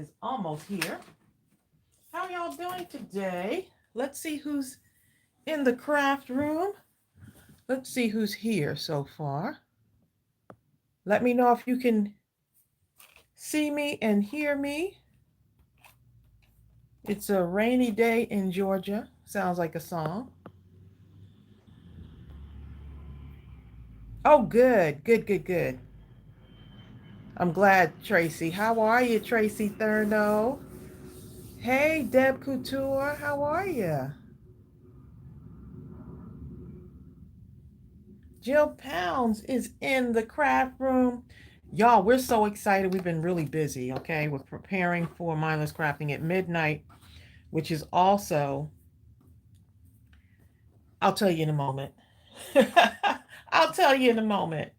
is almost here. How y'all doing today? Let's see who's in the craft room. Let's see who's here so far. Let me know if you can see me and hear me. It's a rainy day in Georgia. Sounds like a song. Oh, good, good, good, good. I'm glad, Tracy. How are you, Tracy Thurno? Hey, Deb Couture, how are you? Jill Pounds is in the craft room. Y'all, we're so excited. We've been really busy, okay? We're preparing for Mindless Crafting at midnight, which is also, I'll tell you in a moment. I'll tell you in a moment.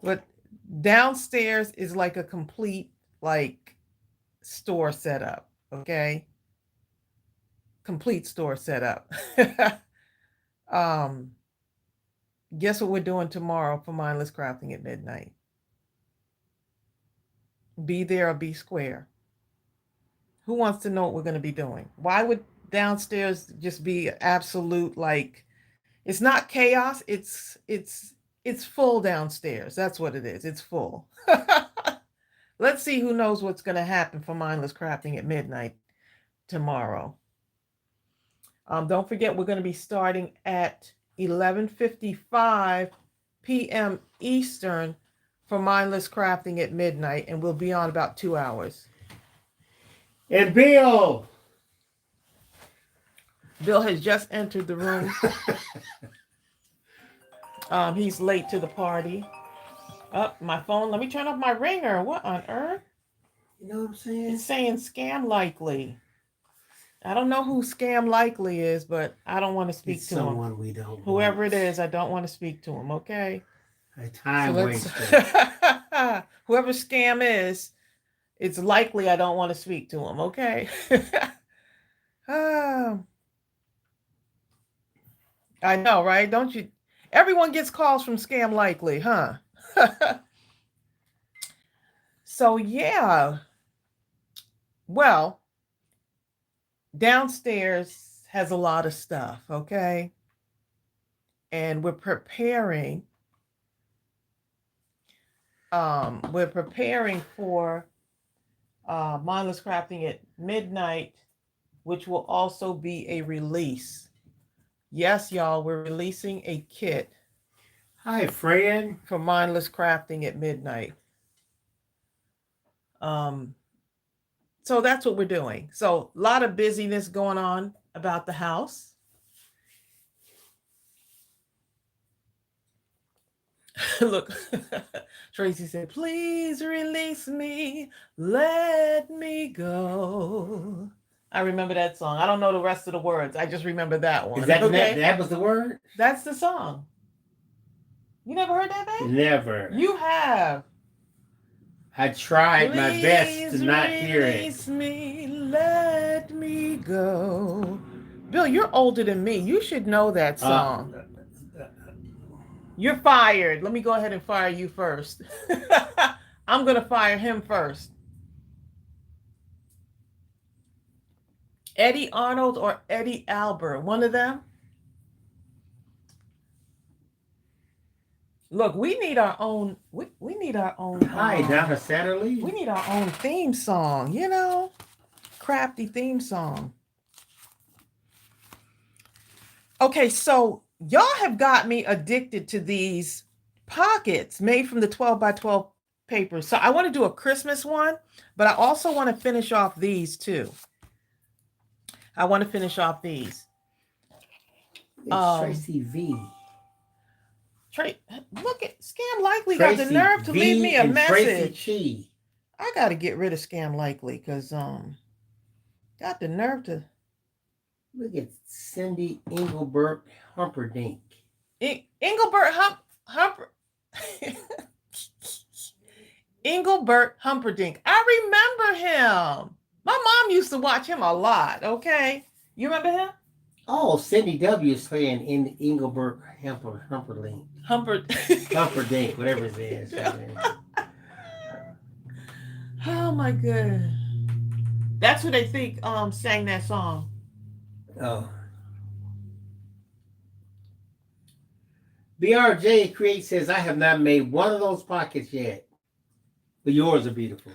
But downstairs is like a complete, like, store setup, okay? Complete store setup. Guess what we're doing tomorrow for Mindless Crafting at midnight? Be there or be square. Who wants to know what we're going to be doing? Why would downstairs just be absolute, like, it's not chaos, it's full downstairs. That's what it is. It's full. Let's see who knows what's going to happen for Mindless Crafting at midnight tomorrow. Don't forget, we're going to be starting at 11:55 p.m. Eastern for Mindless Crafting at midnight, and we'll be on about 2 hours. And Bill has just entered the room. He's late to the party. My phone. Let me turn off my ringer. What on earth? You know what I'm saying? It's saying scam likely. I don't know who scam likely is, but I don't want to speak to someone him. We don't. Whoever want. it is, I don't want to speak to him. Okay. A time waster. Whoever scam is, it's likely I don't want to speak to him. Okay. I know, right? Don't you? Everyone gets calls from scam likely, huh? So yeah. Well, downstairs has a lot of stuff, okay? And we're preparing for Mindless Crafting at midnight, which will also be a release. Yes, y'all, we're releasing a kit. Hi, Fran. For Mindless Crafting at midnight. So that's what we're doing. So a lot of busyness going on about the house. Look, Tracy said, please release me, let me go. I remember that song. I don't know the rest of the words. I just remember that one. Is that okay? That was the word? That's the song. You never heard that, babe? Never. You have. I tried my best to not hear it. Release me, let me go. Bill, you're older than me. You should know that song. You're fired. Let me go ahead and fire you first. I'm going to fire him first. Eddie Arnold or Eddie Albert, one of them. Look, we need our own. We need our own. Hi, Donna Satterley. We need our own theme song. You know, crafty theme song. Okay, so y'all have got me addicted to these pockets made from the 12 by 12 paper. So I want to do a Christmas one, but I also want to finish off these too. I want to finish off these. It's Tracy V. Look at Scam Likely got the nerve to leave me a message. I got to get rid of Scam Likely because got the nerve to. Look at Cindy Engelbert Humperdinck. Engelbert Engelbert Humperdinck. I remember him. My mom used to watch him a lot. Okay, you remember him? Oh, Cindy W. is playing in Engelbert Humperdinck. Humperdinck, whatever it is. Oh my God. That's who they think sang that song. Oh. BRJ Create says, I have not made one of those pockets yet, but yours are beautiful.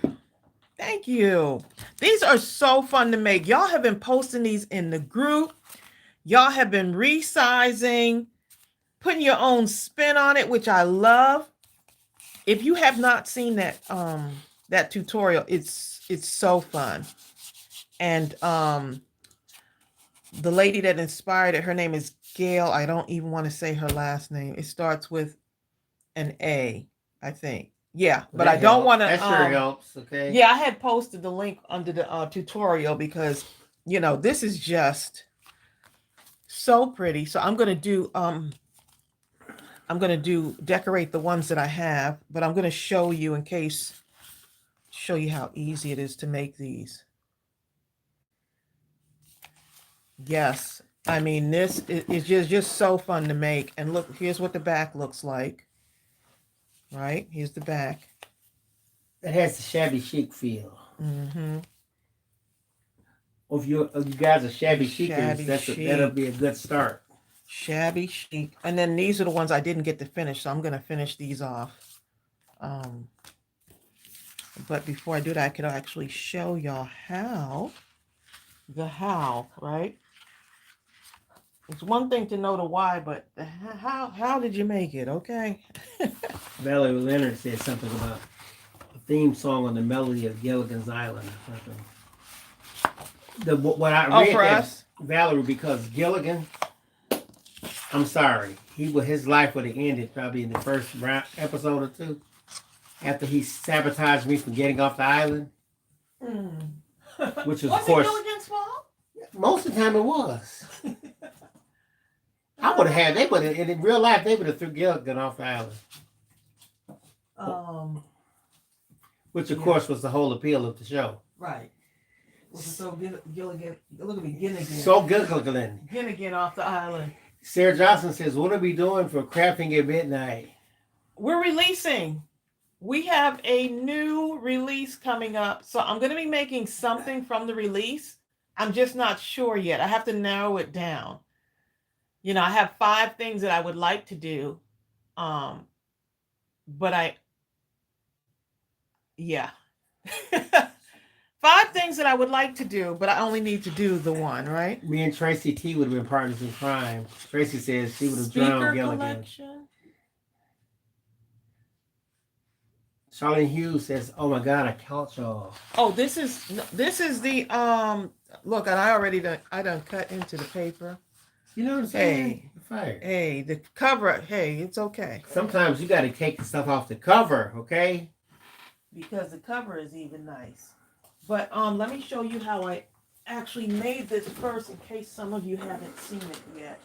Thank you. These are so fun to make. Y'all have been posting these in the group. Y'all have been resizing, putting your own spin on it, which I love. If you have not seen that tutorial, it's so fun. And the lady that inspired it, her name is Gail. I don't even want to say her last name. It starts with an A, I think. Yeah, but I don't want to. That sure helps. Okay. Yeah, I had posted the link under the tutorial because this is just so pretty. So I'm gonna do decorate the ones that I have, but I'm gonna show you show you how easy it is to make these. Yes, I mean this is just so fun to make. And look, here's what the back looks like. Right, here's the back. It has the shabby chic feel. Mm-hmm. If you guys are shabby chicers, that'll be a good start. Shabby chic. And then these are the ones I didn't get to finish, so I'm going to finish these off. But before I do that, I could actually show y'all how, right? It's one thing to know the why, but how did you make it, okay? Valerie Leonard said something about a theme song on the melody of Gilligan's Island or something. What I read for that, us? Valerie, because Gilligan, I'm sorry, his life would have ended probably in the first episode or two after he sabotaged me from getting off the island. Which was, of course, Gilligan's fault? Most of the time it was. I would have in real life, they would have threw Gilligan off the island. Which, of course, was the whole appeal of the show. Right. So Gilligan, look at me, Gilligan. So Gilligan. Gilligan off the island. Sarah Johnson says, what are we doing for crafting at midnight? We're releasing. We have a new release coming up. So I'm going to be making something from the release. I'm just not sure yet. I have to narrow it down. I have 5 things that I would like to do. But 5 things that I would like to do, but I only need to do the one, right? Me and Tracy T would have been partners in crime. Tracy says she would have drowned Gilligan. Collection. Charlene Hughes says, "Oh my God, I count y'all." Oh, this is the look, and I done cut into the paper. You know what I'm saying? Hey, the cover. Hey, it's okay. Sometimes you got to take the stuff off the cover, okay? Because the cover is even nice. But let me show you how I actually made this first, in case some of you haven't seen it yet.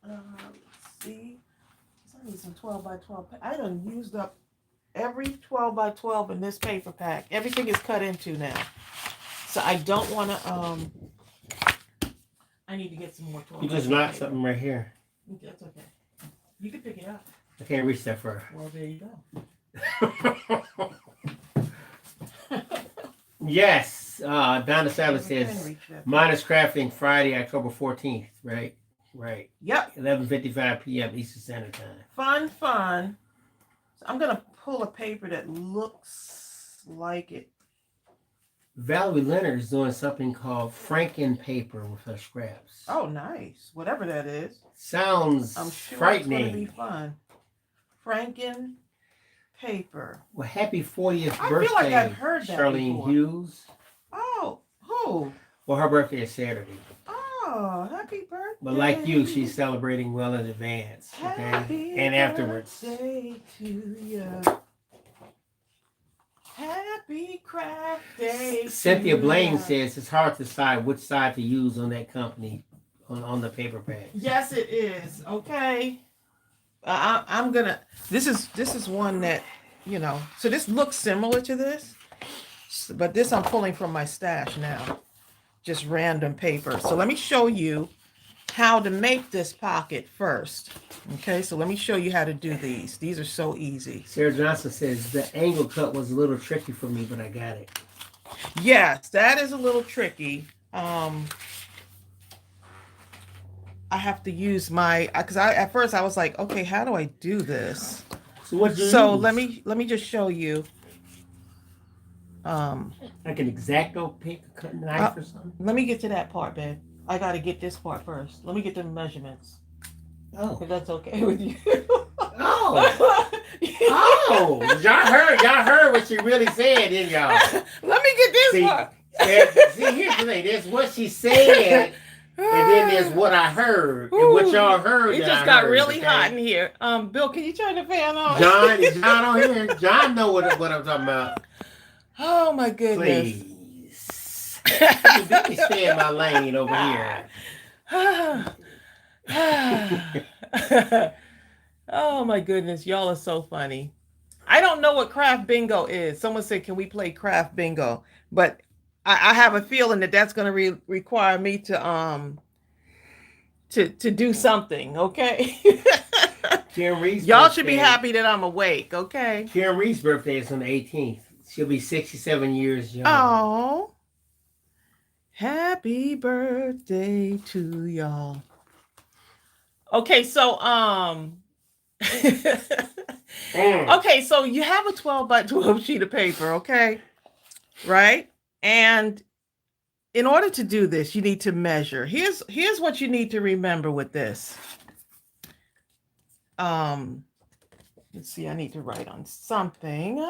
Let's see. I need some 12 by 12. I done used up every 12 by 12 in this paper pack. Everything is cut into now. So I don't want to, I need to get some more 12 You just knocked something right here. That's okay. You can pick it up. I can't reach that far. Well, there you go. Yes. Donna Savage says, Mindless Crafting Friday, October 14th, right? Right. Yep. 11:55 p.m. Eastern Standard Time. Fun. So I'm going to pull a paper that looks like it. Valerie Leonard is doing something called Franken paper with her scraps. Oh, nice. Whatever that is. Sounds frightening. It's going to be fun. Franken paper. Well, happy 40th birthday, feel like I've heard that Charlene before. Hughes. Oh, who? Well, her birthday is Saturday. Oh, happy birthday. But like you, she's celebrating well in advance, okay? Happy and afterwards. Birthday to you. Happy craft day. Cynthia Blaine says it's hard to decide which side to use on that company, on the paper bag. Yes, it is. Okay. I'm gonna. This is one that, So this looks similar to this, but this I'm pulling from my stash now. Just random paper. So let me show you how to make this pocket first. Okay, so let me show you how to do these. These are so easy. Sarah Johnson says the angle cut was a little tricky for me, but I got it. Yes, that is a little tricky. I have to use my, because I at first I was like, okay, how do I do this? So what do you So use? let me just show you. Like an X-Acto pick, a cut knife or something? Let me get to that part, babe. I got to get this part first. Let me get the measurements. Oh. If that's okay with you. Oh. Oh. Y'all heard what she really said, didn't y'all? Let me get this part. See, here's the thing. There's what she said, and then there's what I heard. And what y'all heard. It just got really hot in here. Bill, can you turn the fan on? John, is John on here? John know what I'm talking about. Oh my goodness. Please. Let me stay in my lane over here. Oh my goodness, y'all are so funny. I don't know what craft bingo is. Someone said, "Can we play craft bingo?" But I have a feeling that that's going to require me to do something. Okay. Y'all should be happy that I'm awake. Okay. Karen Reed's birthday is on the 18th. She'll be 67 years young. Oh, happy birthday to y'all. Okay, so okay, so you have a 12 by 12 sheet of paper, okay? Right? And in order to do this, you need to measure. Here's what you need to remember with this. Let's see, I need to write on something.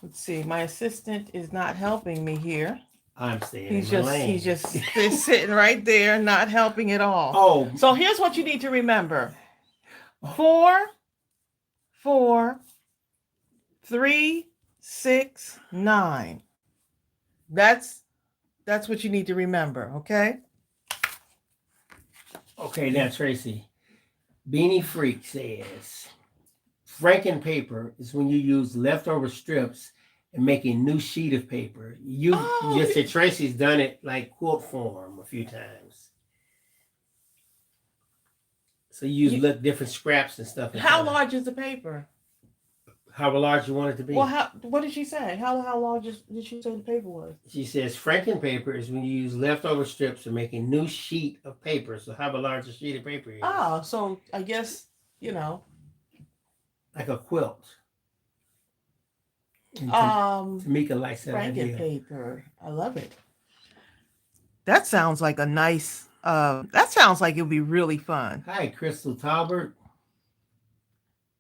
Let's see, my assistant is not helping me here. I'm staying in my lane. He's just sitting right there, not helping at all. Oh. So here's what you need to remember. 4, 4, 3, 6, 9. That's what you need to remember, okay? Okay, now Tracey. Beanie Freak says, Franken paper is when you use leftover strips and make a new sheet of paper. You just said Tracey's done it like quilt form a few times. So you use different scraps and stuff. How large is the paper? How large you want it to be? Well, what did she say? How large did she say the paper was? She says Franken paper is when you use leftover strips to make a new sheet of paper. So how large a sheet of paper is? Oh, so I guess, like a quilt. Tamika likes that Franken idea. paper. I love it. That sounds like a nice, that sounds like it would be really fun. Hi, Crystal Talbert.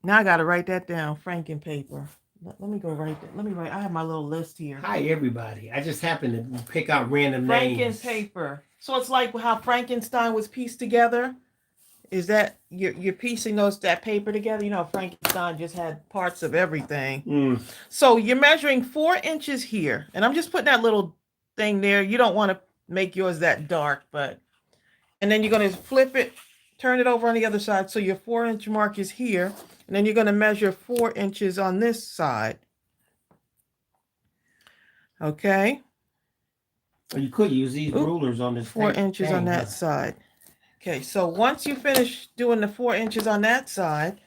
Now I got to write that down. Franken paper. Let me go write that. Let me write. I have my little list here. Hi, everybody. I just happened to pick out random names. Franken paper. So it's like how Frankenstein was pieced together. Is that you're piecing that paper together? Frankenstein just had parts of everything. So you're measuring 4 inches here, and I'm just putting that little thing there. You don't want to make yours that dark, and then you're going to flip it, turn it over on the other side. So your 4-inch mark is here, and then you're going to measure 4 inches on this side. Okay. Well, you could use these rulers on this. 4 inches on that side. Okay, so once you finish doing the 4 inches on that side,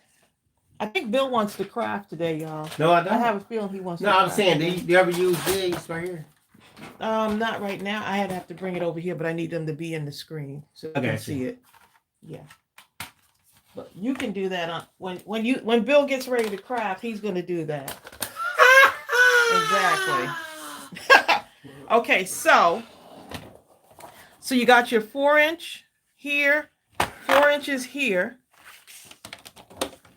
I think Bill wants to craft today, y'all. No, I don't. I have a feeling he wants to craft. No, I'm saying, do you ever use these right here? Not right now. I have to bring it over here, but I need them to be in the screen so you can see it. Yeah. But you can do that on when Bill gets ready to craft, he's going to do that. Exactly. Okay, so you got your 4-inch here, 4 inches here,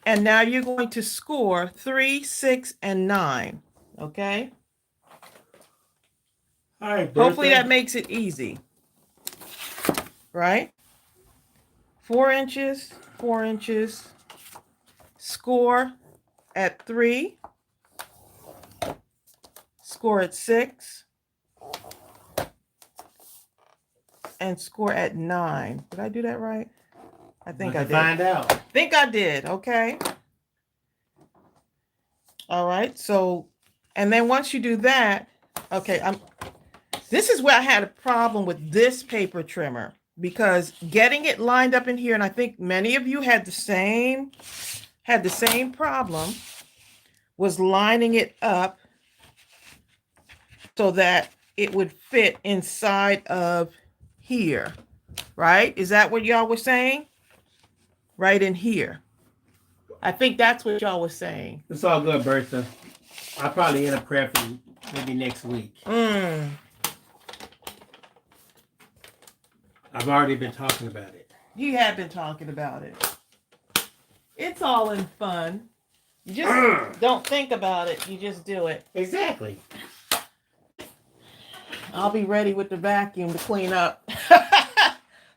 and now you're going to score 3, 6, and 9. Okay. All right. Hopefully that makes it easy. Right? 4 inches, 4 inches. Score at 3. Score at 6. And score at 9. Did I do that right? I think I did. Find out. Think I did. Okay. All right. So, and then once you do that, okay, this is where I had a problem with this paper trimmer, because getting it lined up in here, and I think many of you had the same problem, was lining it up so that it would fit inside of here, right? Is that what y'all were saying? Right in here. I think that's what y'all were saying. It's all good, Bertha. I'll probably end up crafting maybe next week. Mm. I've already been talking about it. You have been talking about it. It's all in fun. You just don't think about it. You just do it. Exactly. I'll be ready with the vacuum to clean up.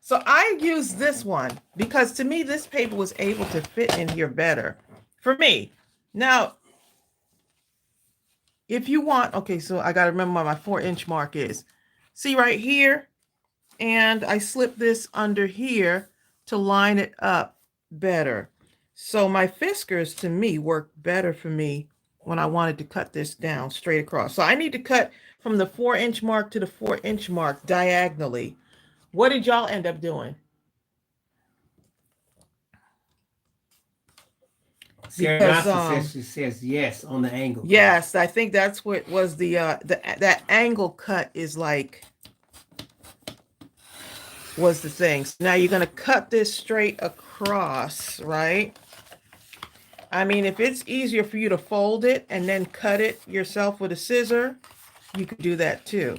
So I use this one because to me, this paper was able to fit in here better for me. Now, if you want, okay, so I got to remember what my 4-inch mark is. See right here? And I slip this under here to line it up better. So my Fiskars to me work better for me when I wanted to cut this down straight across. So I need to cut from the 4-inch mark to the 4-inch mark diagonally. What did y'all end up doing? Because she says yes on the angle. Yes, I think that's what was the that angle cut is like was the thing. So now you're going to cut this straight across, right? I mean, if it's easier for you to fold it and then cut it yourself with a scissor, you could do that too.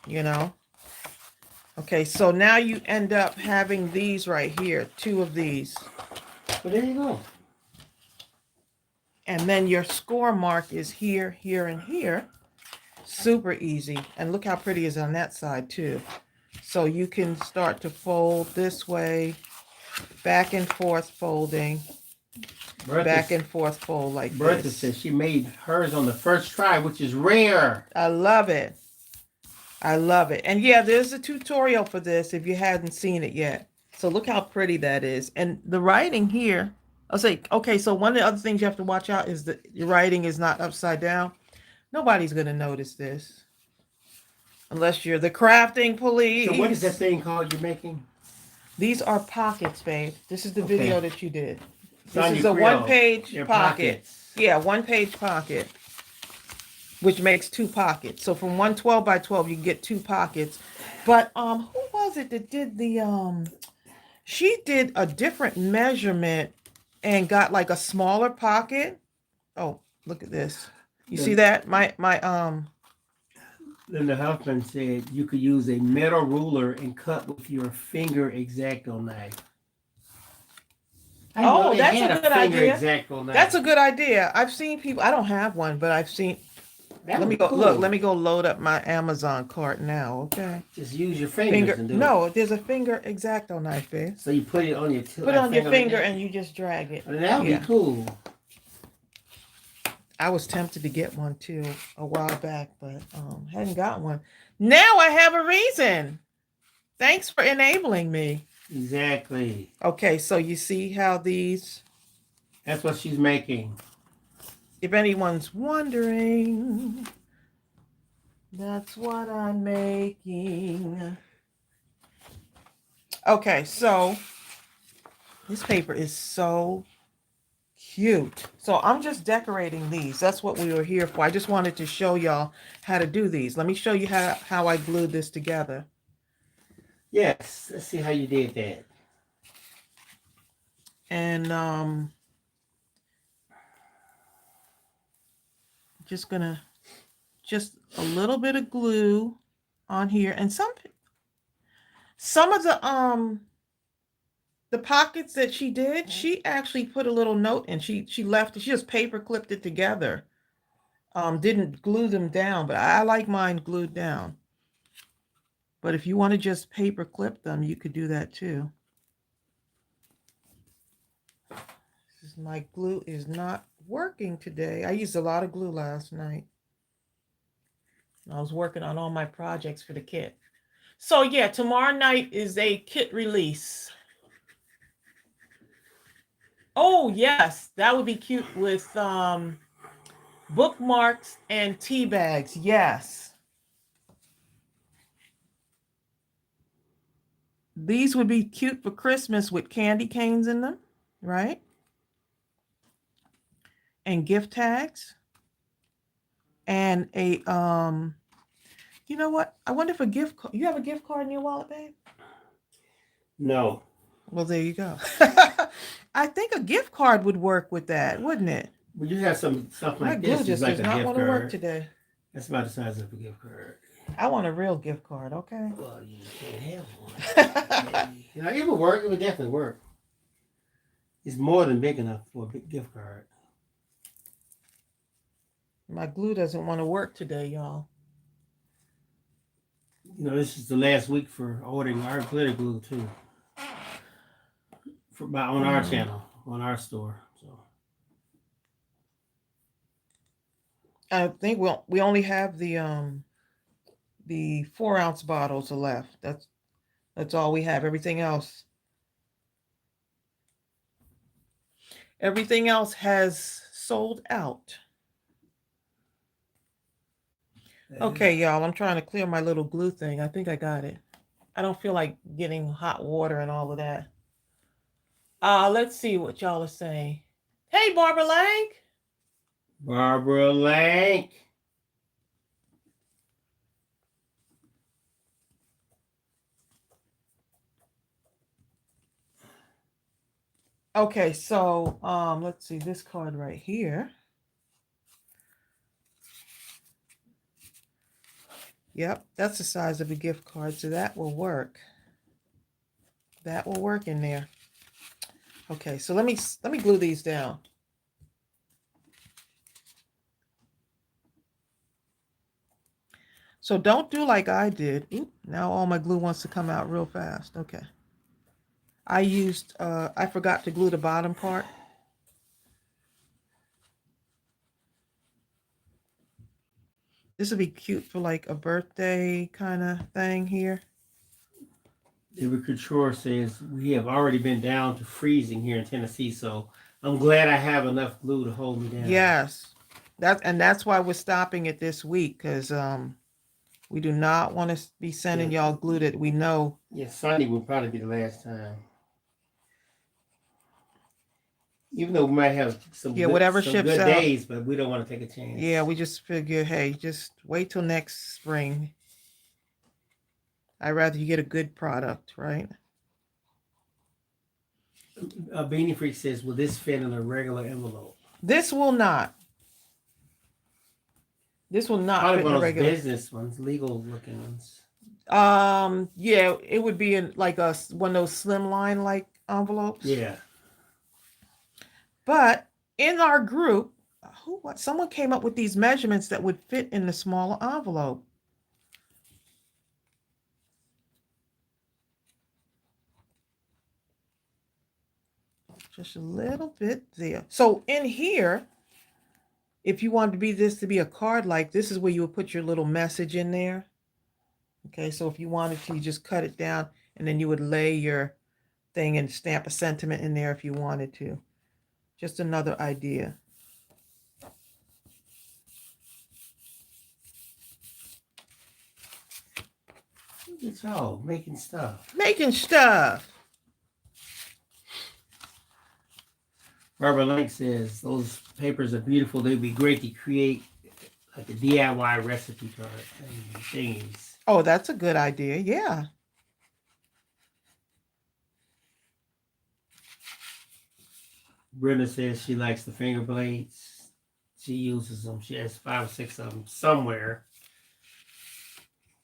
You know? Okay, so now you end up having these right here, 2 of these. Well, there you go. And then your score mark is here, here, and here. Super easy. And look how pretty it is on that side too. So you can start to fold this way, back and forth folding, back and forth fold like this. Bertha says she made hers on the first try, which is rare. I love it. I love it. And yeah, there's a tutorial for this if you hadn't seen it yet. So look how pretty that is. And the writing here, I'll say, okay, so one of the other things you have to watch out is that your writing is not upside down. Nobody's going to notice this. Unless you're the crafting police. So what is that thing called you're making? These are pockets, babe. This is the video that you did. This is a one-page pocket. Yeah, 1-page pocket, which makes 2 pockets. So from 1 12 by 12, you can get 2 pockets. But who was it that did the she did a different measurement and got like a smaller pocket. Oh, look at this. You see that? My Linda Huffman said you could use a metal ruler and cut with your finger X-Acto knife. Oh, that's a good idea. X-Acto knife. That's a good idea. I've seen people. I don't have one, but I've seen. Let me go look. Let me go load up my Amazon cart now. Okay. Just use your fingers and do it. No, there's a finger X-Acto knife, babe. So you put it on your put it on your finger and you just drag it. Well, that would be cool. I was tempted to get one too a while back, but hadn't got one. Now I have a reason. Thanks for enabling me. Exactly. Okay, so you see how these... That's what she's making. If anyone's wondering, that's what I'm making. Okay, so this paper is so cute. So I'm just decorating these. That's what we were here for. I just wanted to show y'all how to do these. Let me show you how I glued this together. Yes, let's see how you did that. And just gonna a little bit of glue on here, and some of the pockets that she did, she actually put a little note in. She left it. She just paper clipped it together. Didn't glue them down, but I like mine glued down. But if you want to just paper clip them, you could do that too. My glue is not working today. I used a lot of glue last night. I was working on all my projects for the kit. So yeah, tomorrow night is a kit release. Oh yes, that would be cute with bookmarks and tea bags. Yes. These would be cute for Christmas with candy canes in them, right? And gift tags and a you know what? I wonder if a gift card. You have a gift card in your wallet, babe? No. Well, there you go. I think a gift card would work with that, wouldn't it? Well, you have some stuff My like glue this. just It's like does a not gift want to work card. today. That's about the size of a gift card. I want a real gift card, okay? Well, you can't have one. You know, it would work. It would definitely work. It's more than big enough for a big gift card. My glue doesn't want to work today, y'all. You know, this is the last week for ordering our glitter glue too. On our channel, on our store. So I think we only have the 4-ounce bottles are left. That's all we have. Everything else has sold out. Okay, y'all, I'm trying to clear my little glue thing. I think I got it. I don't feel like getting hot water and all of that. Let's see what y'all are saying. Hey, Barbara Lang. Barbara Lang. Okay, so let's see this card right here. Yep, that's the size of a gift card, so that will work. That will work in there. Okay, so let me glue these down. So don't do like I did. Oop, now all my glue wants to come out real fast. Okay. I used, I forgot to glue the bottom part. This would be cute for like a birthday kind of thing here. David Couture says, we have already been down to freezing here in Tennessee, so I'm glad I have enough glue to hold me down. Yes. That's why we're stopping it this week, because we do not want to be sending y'all glue that we know. Yeah, Sunday will probably be the last time. Even though we might have some good days, but we don't want to take a chance. Yeah, we just figure, hey, just wait till next spring. I'd rather you get a good product, right? Beanie Freak says, will this fit in a regular envelope? This will not. This will not Probably fit one in a of those regular. business ones, legal looking ones. Yeah, it would be in like one of those slimline like envelopes. Yeah. But in our group, someone came up with these measurements that would fit in the smaller envelope. Just a little bit there. So in here, if you wanted this to be a card, like this is where you would put your little message in there. Okay, so if you wanted to, you just cut it down and then you would lay your thing and stamp a sentiment in there if you wanted to. Just another idea. Look at y'all making stuff. Making stuff. Barbara Link says, those papers are beautiful. They'd be great to create like a DIY recipe card thingies. Oh, that's a good idea. Yeah. Brenda says she likes the finger blades. She uses them. She has 5 or 6 of them somewhere.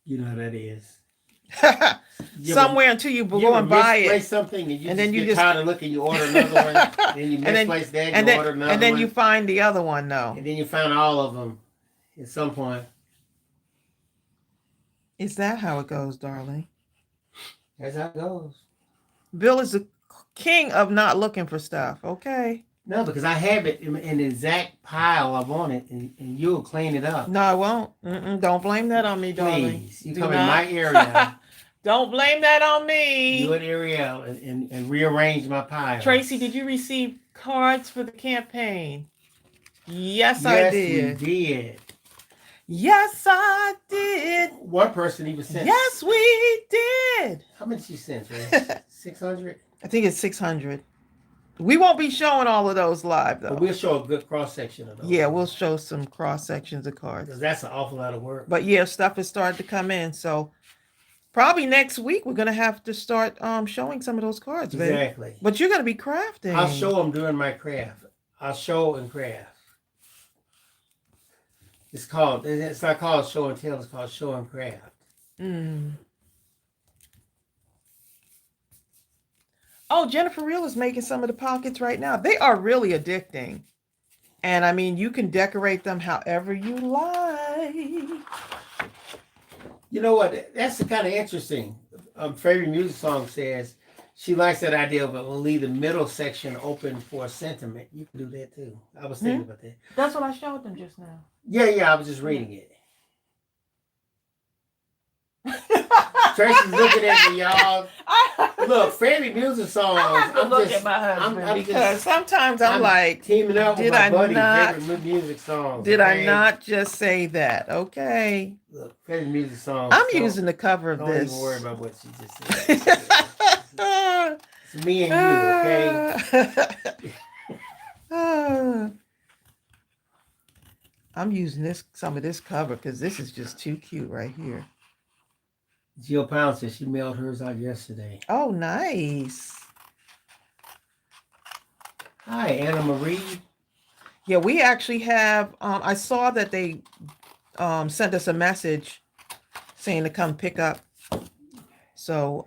You know how that is. Somewhere until you go and buy it. Something and then you get tired of looking, you order another one. Then you misplace that, you order another one. And then you find the other one, though. And then you found all of them at some point. Is that how it goes, darling? That's how it goes. Bill is the king of not looking for stuff, okay? No, because I have it in the exact pile I want it, and you'll clean it up. No, I won't. Don't blame that on me, darling. Please, you come in my area. Don't blame that on me. Do an area and rearrange my pile. Tracy, did you receive cards for the campaign? Yes, I did. We did. Yes, I did. One person even sent. Yes, we did. How much you sent, Tracy? 600? I think it's 600. We won't be showing all of those live though. But we'll show a good cross section of those. Yeah, we'll show some cross sections of cards. Because that's an awful lot of work. But yeah, stuff has started to come in. So probably next week we're gonna have to start showing some of those cards, baby. Exactly. But you're gonna be crafting. I'll show them during my craft. I'll show and craft. It's not called show and tell, it's called show and craft. Oh, Jennifer Reel is making some of the pockets right now. They are really addicting. And I mean, you can decorate them however you like. You know what? That's kind of interesting. Favorite Music Song says she likes that idea, but we'll leave the middle section open for sentiment. You can do that too. I was thinking about that. That's what I showed them just now. Yeah, I was just reading it. Tracy's looking at me, y'all. Look, favorite music songs. I have to look at my husband because sometimes I'm like, teaming up with my buddy. Favorite music songs. Did I not just say that? Okay. Look, favorite music songs. I'm using the cover of this. Don't even worry about what she just said. It's me and you, okay? I'm using some of this cover because this is just too cute right here. Jill Pound said she mailed hers out yesterday. Oh, nice. Hi, Anna Marie. Yeah, we actually have, I saw that they sent us a message saying to come pick up. So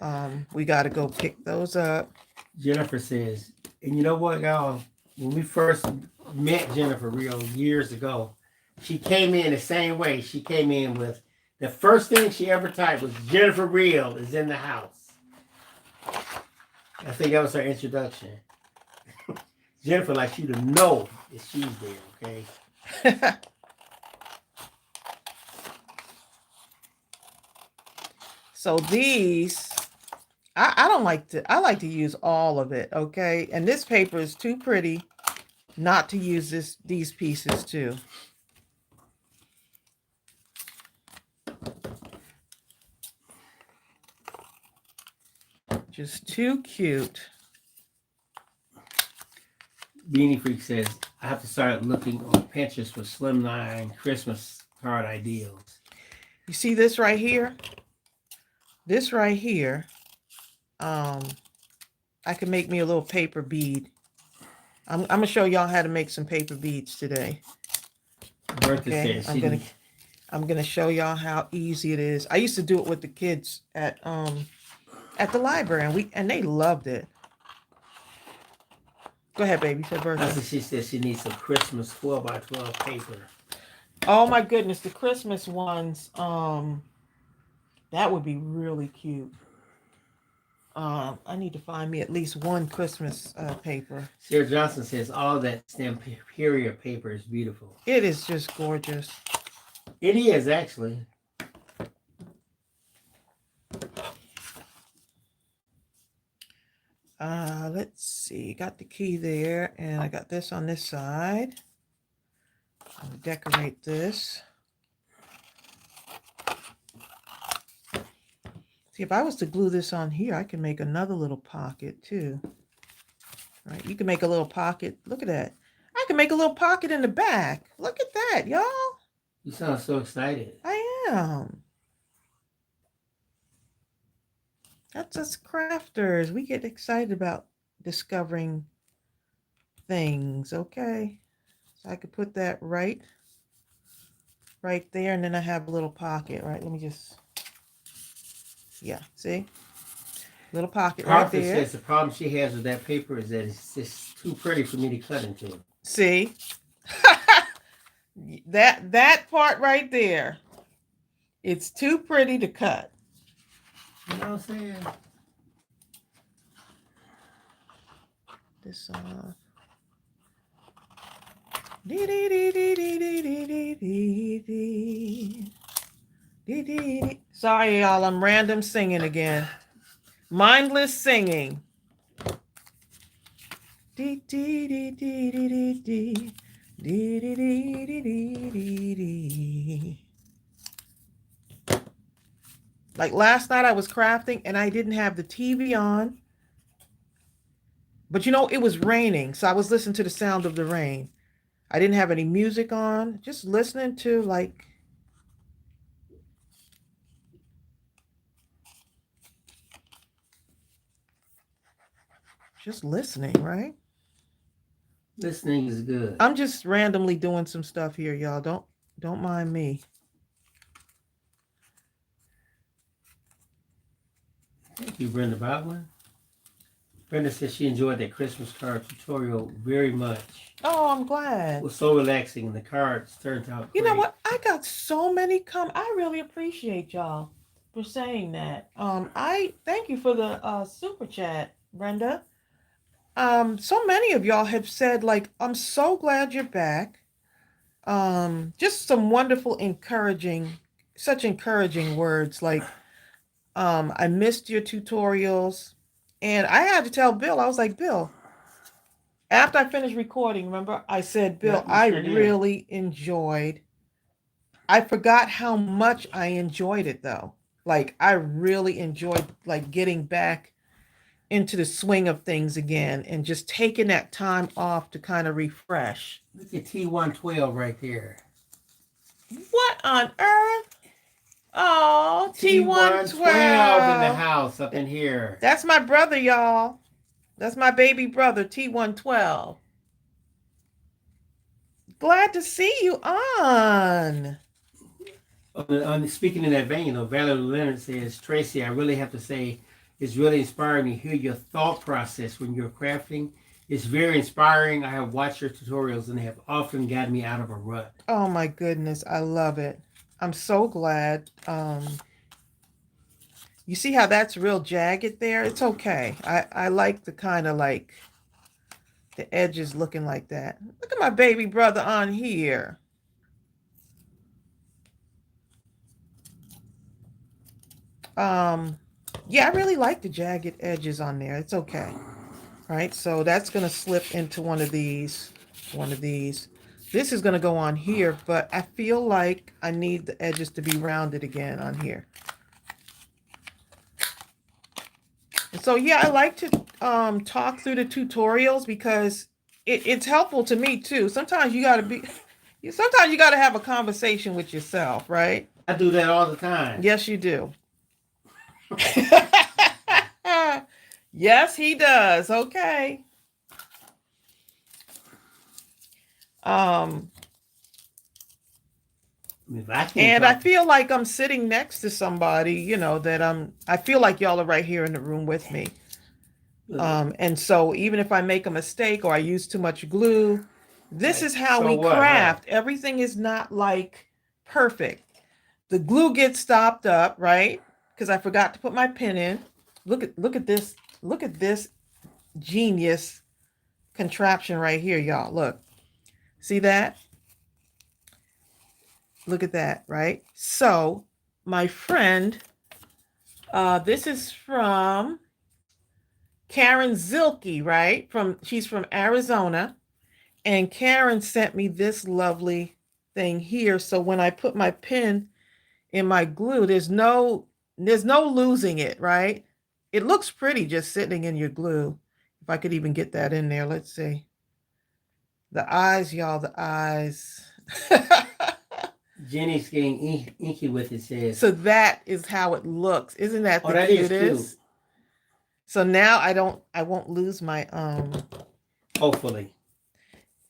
we got to go pick those up. Jennifer says, and you know what, y'all? When we first met Jennifer Reel years ago, she came in the same way. She came in with the first thing she ever typed was Jennifer Reel is in the house. I think that was her introduction. Jennifer likes you to know that she's there, okay? So these, I don't like to, I like to use all of it, okay? And this paper is too pretty not to use these pieces too. Just too cute. Beanie Freak says, I have to start looking on Pinterest for slimline Christmas card ideals. You see this right here? This right here, I can make me a little paper bead. I'm going to show y'all how to make some paper beads today. Bertha Okay, says I'm gonna show y'all how easy it is. I used to do it with the kids at the library, and they loved it. Go ahead, baby. Said Bertha. She said she needs some Christmas 12x12 paper. Oh my goodness, the Christmas ones. That would be really cute. I need to find me at least one Christmas paper. Sarah Johnson says all that Stamperia paper is beautiful. It is just gorgeous. It is, actually. Let's see. Got the key there, and I got this on this side. I'll decorate this. See, if I was to glue this on here, I can make another little pocket too. Right? You can make a little pocket. Look at that. I can make a little pocket in the back. Look at that, y'all. You sound so excited. I am. That's us crafters. We get excited about discovering things, okay? So I could put that right there, and then I have a little pocket, right? Let me just, yeah, see? Little pocket right there. Says the problem she has with that paper is that it's just too pretty for me to cut into. See? that part right there. It's too pretty to cut. You know what I'm saying? This Sorry, y'all. I'm random singing again. Mindless singing. Like last night I was crafting and I didn't have the TV on. But you know, it was raining, so I was listening to the sound of the rain. I didn't have any music on, just listening to like just listening, right? Listening is good. I'm just randomly doing some stuff here, y'all. Don't mind me. Thank you, Brenda Baldwin. Brenda says she enjoyed that Christmas card tutorial very much. Oh, I'm It glad. was so relaxing, and the cards turned out You know great. what? I got so many come. I really appreciate y'all for saying that. I thank you for the super chat, Brenda. So many of y'all have said like, I'm so glad you're back. Just some wonderful, such encouraging words like, I missed your tutorials. And I had to tell Bill, I was like, Bill, after I finished recording, remember, I said, Bill, Yep, you I sure did. really enjoyed, I forgot how much I enjoyed it though. Like, I really enjoyed like getting back into the swing of things again and just taking that time off to kind of refresh. Look at T112 right there. What on earth? Oh, T112 in the T112. house up in here. That's my brother, y'all. That's my baby brother, T112. Glad to see you on. Speaking in that vein, Valerie Leonard says, Tracey, I really have to say, it's really inspiring to hear your thought process when you're crafting. It's very inspiring. I have watched your tutorials and they have often gotten me out of a rut. Oh my goodness, I love it. I'm so glad. You see how that's real jagged there? It's okay. I like the kind of like the edges looking like that. Look at my baby brother on here. Yeah, I really like the jagged edges on there. It's okay. All right, so that's going to slip into one of these. This is going to go on here, but I feel like I need the edges to be rounded again on here. And so, yeah, I like to talk through the tutorials because it's helpful to me too. Sometimes you got to have a conversation with yourself, right? I do that all the time. Yes, you do. Yes, he does. Okay. And I feel like I'm sitting next to somebody, you know, that I feel like y'all are right here in the room with me. And so even if I make a mistake or I use too much glue, this is how we craft. Everything is not like perfect. The glue gets stopped up, right? Because I forgot to put my pin in. Look at this. Look at this genius contraption right here, y'all. Look. See that? Look at that, right? So, my friend, this is from Karen Zilke, right? She's from Arizona. And Karen sent me this lovely thing here. So when I put my pin in my glue, there's no losing it, right? It looks pretty just sitting in your glue. If I could even get that in there, let's see. The eyes, y'all, the eyes. Jenny's getting inky with it, says. So that is how it looks. Isn't that the cutest? Cute. So now I won't lose my hopefully.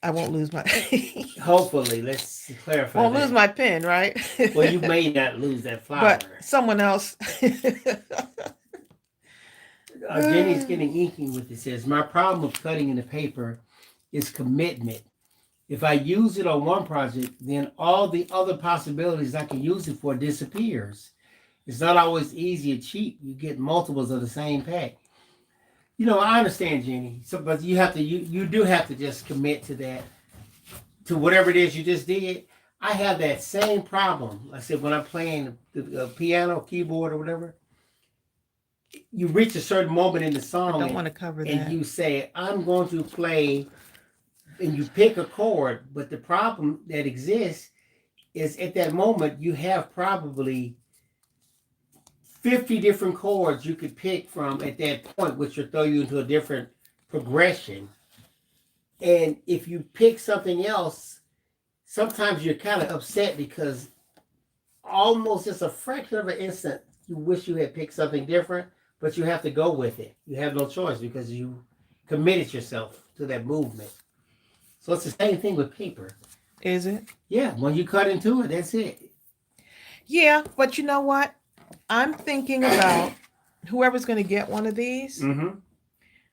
I won't lose my hopefully, let's clarify. Won't lose my pen, right? Well, you may not lose that flower. But someone else. Jenny's getting inky with it, says, my problem with cutting in the paper is commitment. If I use it on one project, then all the other possibilities I can use it for disappears. It's not always easy or cheap. You get multiples of the same pack. You know, I understand, Jenny. So, but you have to, you do have to just commit to that, to whatever it is you just did. I have that same problem. Like I said, when I'm playing the piano, keyboard, or whatever, you reach a certain moment in the song, I don't want to cover that. And you say, I'm going to play, and you pick a chord. But the problem that exists is at that moment, you have probably 50 different chords you could pick from at that point, which will throw you into a different progression. And if you pick something else, sometimes you're kind of upset because almost just a fraction of an instant, you wish you had picked something different, but you have to go with it. You have no choice because you committed yourself to that movement. So it's the same thing with paper. Is it? Yeah, when you cut into it, that's it. Yeah, but you know what? I'm thinking about whoever's going to get one of these. Mm-hmm.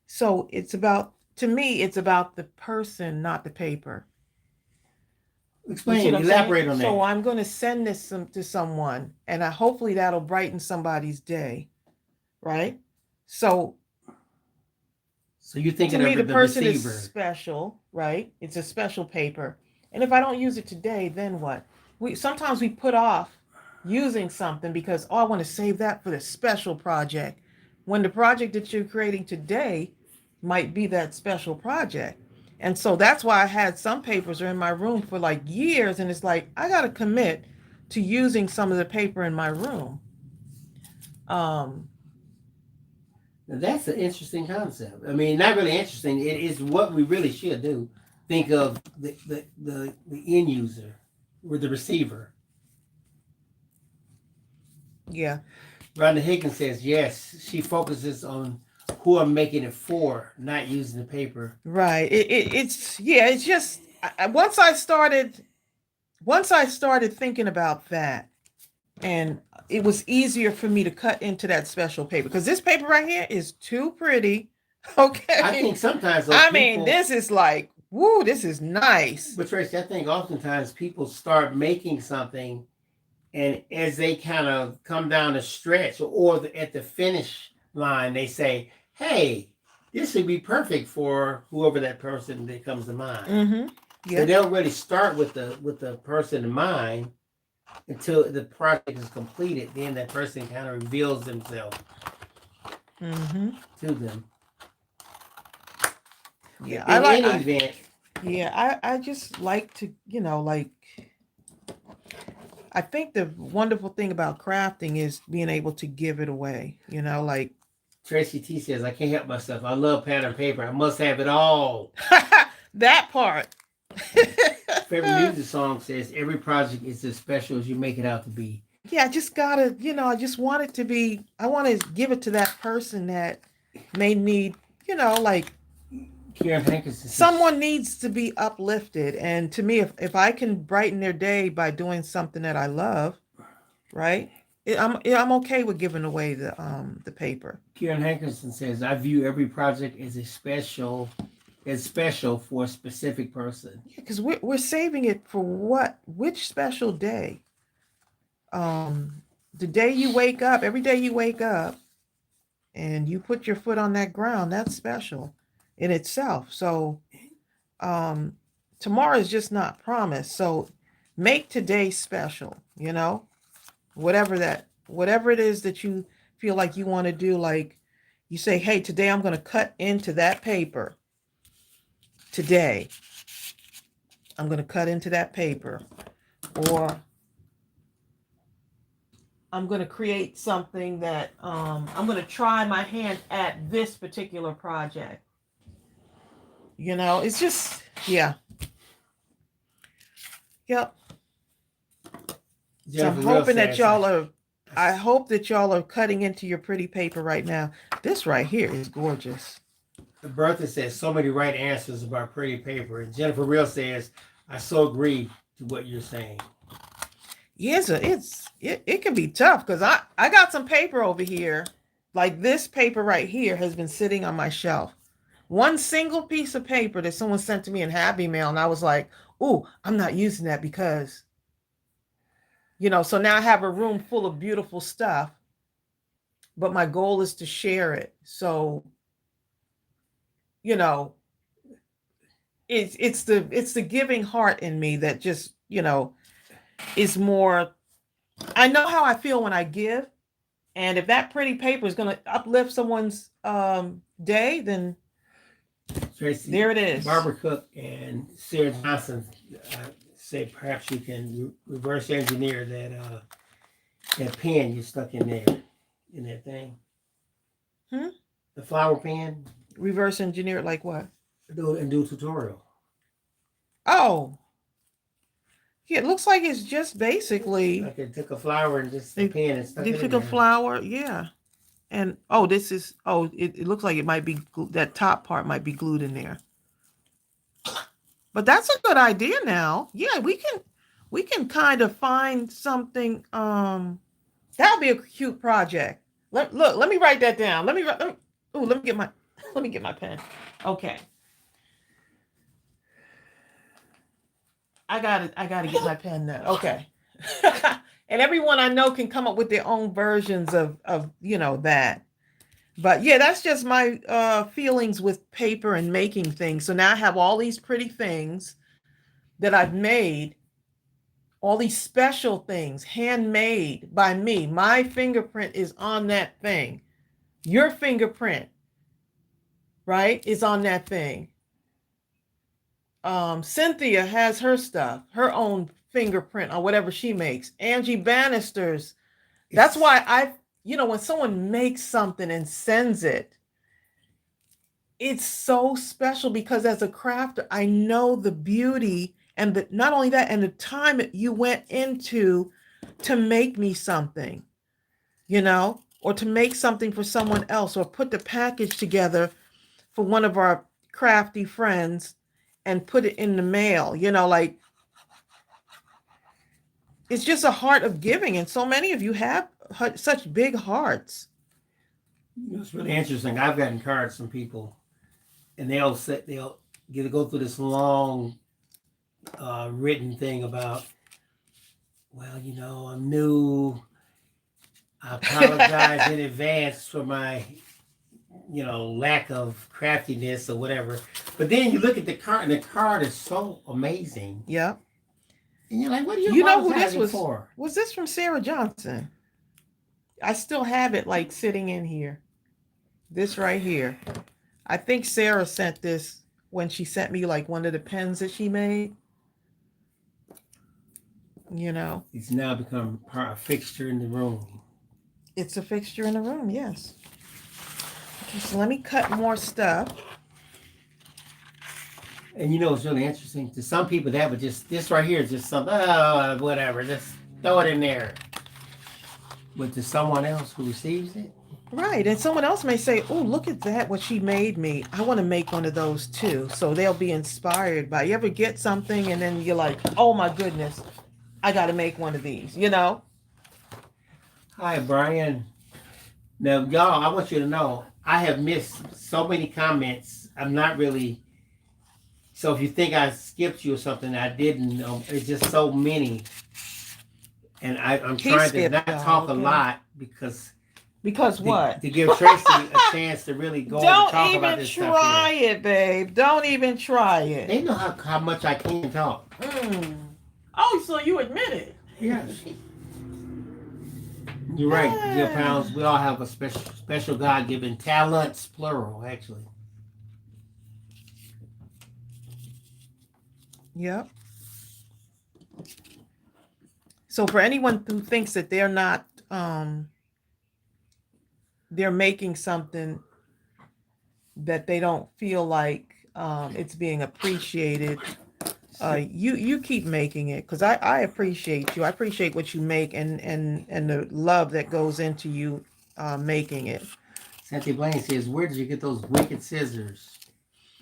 So to me, it's about the person, not the paper. Explain, elaborate on that. So I'm going to send this to someone, and hopefully that'll brighten somebody's day, right? So you're thinking to me, of the person receiver. is special, right? It's a special paper, and if I don't use it today, then what? Sometimes we put off using something because I want to save that for the special project, when the project that you're creating today might be that special project. And so that's why I had some papers are in my room for like years, and it's like I got to commit to using some of the paper in my room. Now that's an interesting concept. I mean, not really interesting. It is what we really should do. Think of the end user with the receiver. Yeah. Rhonda Higgins says, yes, she focuses on who I'm making it for, not using the paper. Right. It's just once I started thinking about that, and it was easier for me to cut into that special paper, because this paper right here is too pretty. Okay. I think sometimes this is like, woo, this is nice. But Tracey, I think oftentimes people start making something, and as they kind of come down the stretch or at the finish line, they say, hey, this would be perfect for whoever that person that comes to mind. Mm-hmm. Yeah. So they don't really start with the person in mind until the project is completed. Then that person kind of reveals themselves mm-hmm. to them. Yeah. I just like to, I think the wonderful thing about crafting is being able to give it away, like. Tracy T says, I can't help myself. I love pattern paper. I must have it all. That part. Favorite music song says, every project is as special as you make it out to be. Yeah, I just gotta, I just want it to be, I want to give it to that person that may need, like, someone needs to be uplifted. And to me, if I can brighten their day by doing something that I love, right? I'm okay with giving away the paper. Kieran Hankerson says, I view every project as special for a specific person. Yeah, because we're saving it for which special day? The day you wake up, every day you wake up and you put your foot on that ground, that's special in itself. So tomorrow is just not promised. So make today special, whatever it is that you feel like you want to do. Like you say, hey, today I'm going to cut into that paper. Today I'm going to cut into that paper, or I'm going to create something that I'm going to try my hand at this particular project. It's just, yeah. Yep. So I'm hoping that I hope that y'all are cutting into your pretty paper right now. This right here is gorgeous. Bertha says, so many right answers about pretty paper. And Jennifer Real says, I so agree to what you're saying. Yes, it can be tough, because I got some paper over here. Like this paper right here has been sitting on my shelf. One single piece of paper that someone sent to me in Happy Mail, and I was like, "Ooh, I'm not using that because," so now I have a room full of beautiful stuff, but my goal is to share it. So, it's the giving heart in me that just, is more. I know how I feel when I give, and if that pretty paper is going to uplift someone's day, then Tracey, there it is. Barbara Cook and Sarah Johnson say perhaps you can reverse engineer that pen you stuck in there, in that thing. Hmm? The flower pen Reverse engineer it like what? Do a tutorial. Oh, yeah, it looks like it's just basically Like they took a flower and just a pen and stuck they it in took a there. flower, yeah. And it looks like it might be that top part might be glued in there. But that's a good idea now. Yeah, we can kind of find something. That'll be a cute project. Let me write that down. Let me get my let me get my pen. Okay. I gotta get my pen now. Okay. And everyone I know can come up with their own versions of that. But yeah, that's just my feelings with paper and making things. So now I have all these pretty things that I've made, all these special things handmade by me. My fingerprint is on that thing. Your fingerprint, right, is on that thing. Cynthia has her stuff, her own fingerprint on whatever she makes. Angie Bannister's. That's why when someone makes something and sends it, it's so special because as a crafter, I know the beauty and not only that, and the time you went into to make me something, or to make something for someone else, or put the package together for one of our crafty friends and put it in the mail, like it's just a heart of giving. And so many of you have such big hearts. It's really interesting. I've gotten cards from people and they'll get to go through this long written thing about, well, I'm new. I apologize in advance for my, lack of craftiness or whatever. But then you look at the card, and the card is so amazing. Yeah. And you're like, what are you who this was for? Was this from Sarah Johnson? I still have it like sitting in here. This right here. I think Sarah sent this when she sent me like one of the pens that she made. It's now become a fixture in the room. It's a fixture in the room, yes. Okay, so let me cut more stuff. And it's really interesting. To some people, that would this right here is just something, whatever, just throw it in there. But to someone else who receives it, right, and someone else may say, oh, look at that, what she made me. I want to make one of those too. So they'll be inspired by, you ever get something and then you're like, oh my goodness, I got to make one of these, Hi, Brian. Now, y'all, I want you to know, I have missed so many comments. I'm not really, so if you think I skipped you or something, I didn't. It's just so many. And I'm trying to not talk a lot because what? To give Tracey a chance to really go and talk about this stuff. Don't even try it, babe. Don't even try it. They know how much I can talk. Oh, so you admit it? Yes. You're right, Jill Pounds. We all have a special God-given talents, plural, actually. Yep. So for anyone who thinks that they're not, they're making something that they don't feel like it's being appreciated, you keep making it, because I appreciate you. I appreciate what you make and the love that goes into you making it. Santi Blaine says, where did you get those wicked scissors?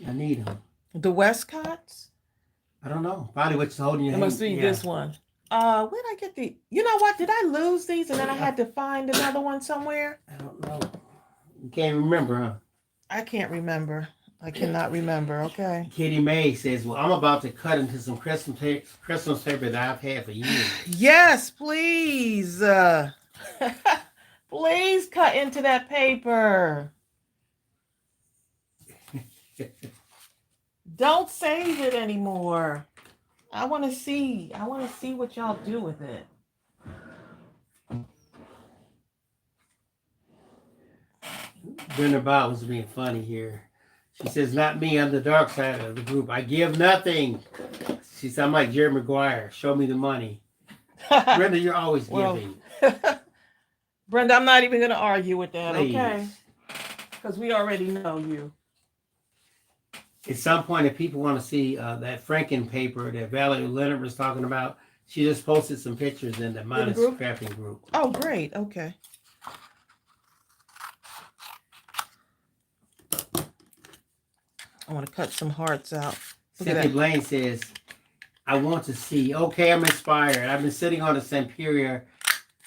I need them. The Westcotts? I don't know. Probably what's holding your hand. It must be this one. Where did I get the? You know what? Did I lose these and then I had to find another one somewhere? I don't know. You can't remember, huh? I can't remember. I cannot remember. Okay. Kitty May says, well, I'm about to cut into some Christmas paper that I've had for years. Yes, please. Please cut into that paper. Don't save it anymore. I want to see what y'all do with it. Brenda Bob was being funny here. She says, not me, I'm the dark side of the group. I give nothing. She said, I'm like Jerry Maguire. Show me the money. Brenda, you're always giving. Brenda, I'm not even going to argue with that, Please. okay? Because we already know you. at some point, if people want to see that Franken paper that Valerie Leonard was talking about, she just posted some pictures in the Mindless Crafting group. Oh, great. Okay. I want to cut some hearts out. Cynthia Blaine says, I want to see. Okay, I'm inspired. I've been sitting on the Samperia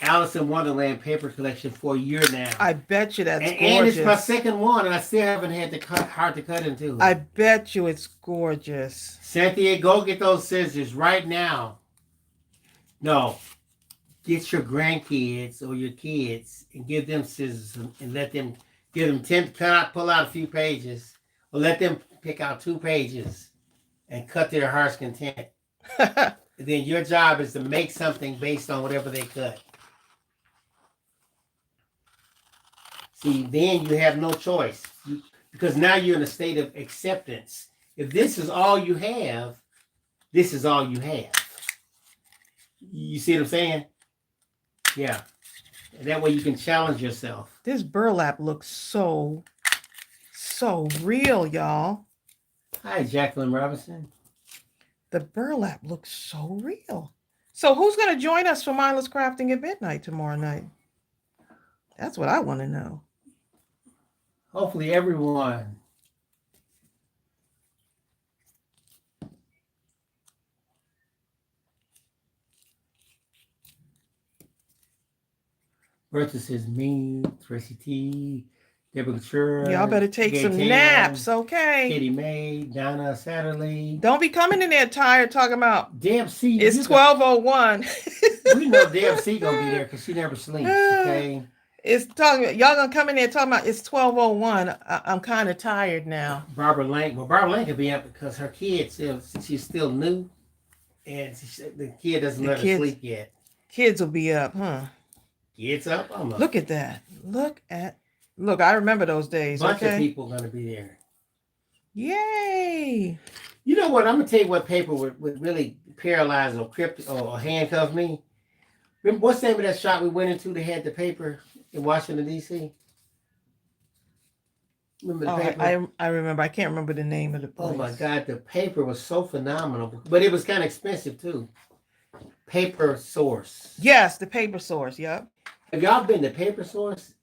Alice in Wonderland paper collection for a year now. I bet you that's gorgeous. And it's my second one, and I still haven't had the heart to cut into it. I bet you it's gorgeous. Cynthia, go get those scissors right now. No, get your grandkids or your kids and give them scissors and let them give them 10. Pull out a few pages, or let them pick out 2 pages and cut their heart's content. Then your job is to make something based on whatever they cut. See, then you have no choice because now you're in a state of acceptance. If this is all you have, this is all you have. You see what I'm saying? Yeah. And that way you can challenge yourself. This burlap looks so real, y'all. Hi, Jacqueline Robinson. The burlap looks so real. So who's going to join us for Mindless Crafting at midnight tomorrow night? That's what I want to know. Hopefully everyone. Bertha says me, Tracy T, Deborah Couture. Y'all better take some naps, okay? Katie Mae, Donna Satterley. Don't be coming in there tired talking about DMC. It's 12:01. We know DMC gonna be there because she never sleeps. Okay. It's talking. Y'all gonna come in there talking about it's 12:01. I'm kind of tired now. Barbara Lane. Well, Barbara Lane could be up because her kid she's still new, and the kid doesn't let her sleep yet. Kids will be up, huh? Kids up. I'm up. Look at that. Look. I remember those days. Bunch of people gonna be there. Yay! You know what? I'm gonna tell you what paper would really paralyze or handcuff me. Remember what's the name of that shop we went into that had the paper in Washington D.C.? Remember the paper? I remember. I can't remember the name of the place. Oh my God, the paper was so phenomenal, but it was kind of expensive too. Paper Source. Yes, the Paper Source. Yep. Have y'all been to Paper Source?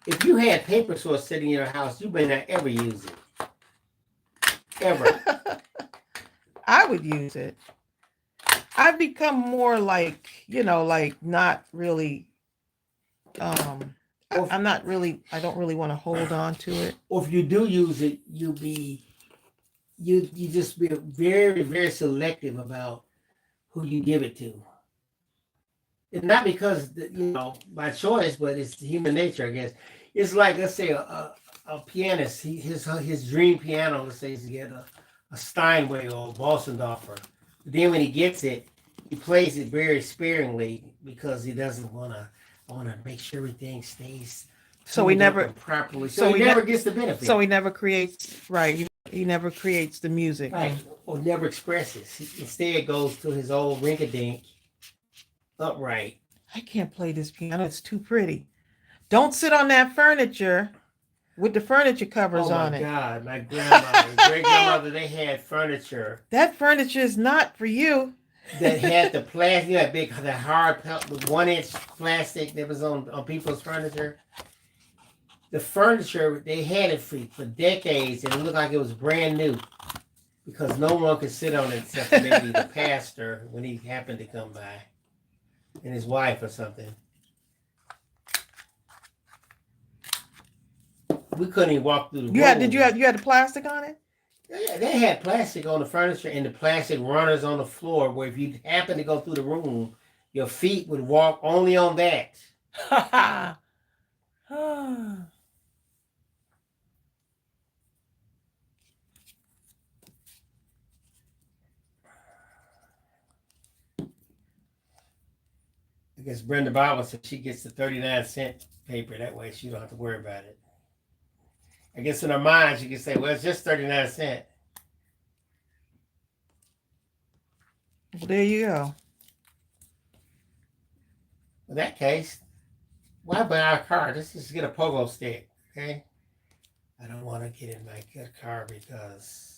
If you had Paper Source sitting in your house, you may not ever use it. Ever. I would use it. I've become more like, not really. I don't really want to hold on to it. Or if you do use it, you just be very, very selective about who you give it to. It's not because by choice, but it's human nature, I guess. It's like, let's say a pianist, his dream piano, let's say, is to get a Steinway or a Bosendorfer. But then when he gets it, he plays it very sparingly because he doesn't want to make sure everything stays so he never properly. So he never gets the benefit. So he never creates He never creates the music, right? Or never expresses. Instead, it goes to his old rink-a-dink upright. I can't play this piano. It's too pretty. Don't sit on that furniture with the furniture covers on it. Oh my God, my grandmother, great grandmother, they had furniture. That furniture is not for you. That had the plastic, the hard 1-inch plastic that was on people's furniture. The furniture, they had it for decades, and it looked like it was brand new because no one could sit on it except for maybe the pastor when he happened to come by, and his wife or something. We couldn't even walk through the room. You had the plastic on it? Yeah, they had plastic on the furniture and the plastic runners on the floor where if you happen to go through the room, your feet would walk only on that. I guess Brenda Bible said she gets the 39-cent paper. That way she don't have to worry about it. I guess in her mind she can say, well, it's just 39 cents. Well, there you go. In that case, why buy our car? Let's just get a pogo stick, okay? I don't want to get in my good car because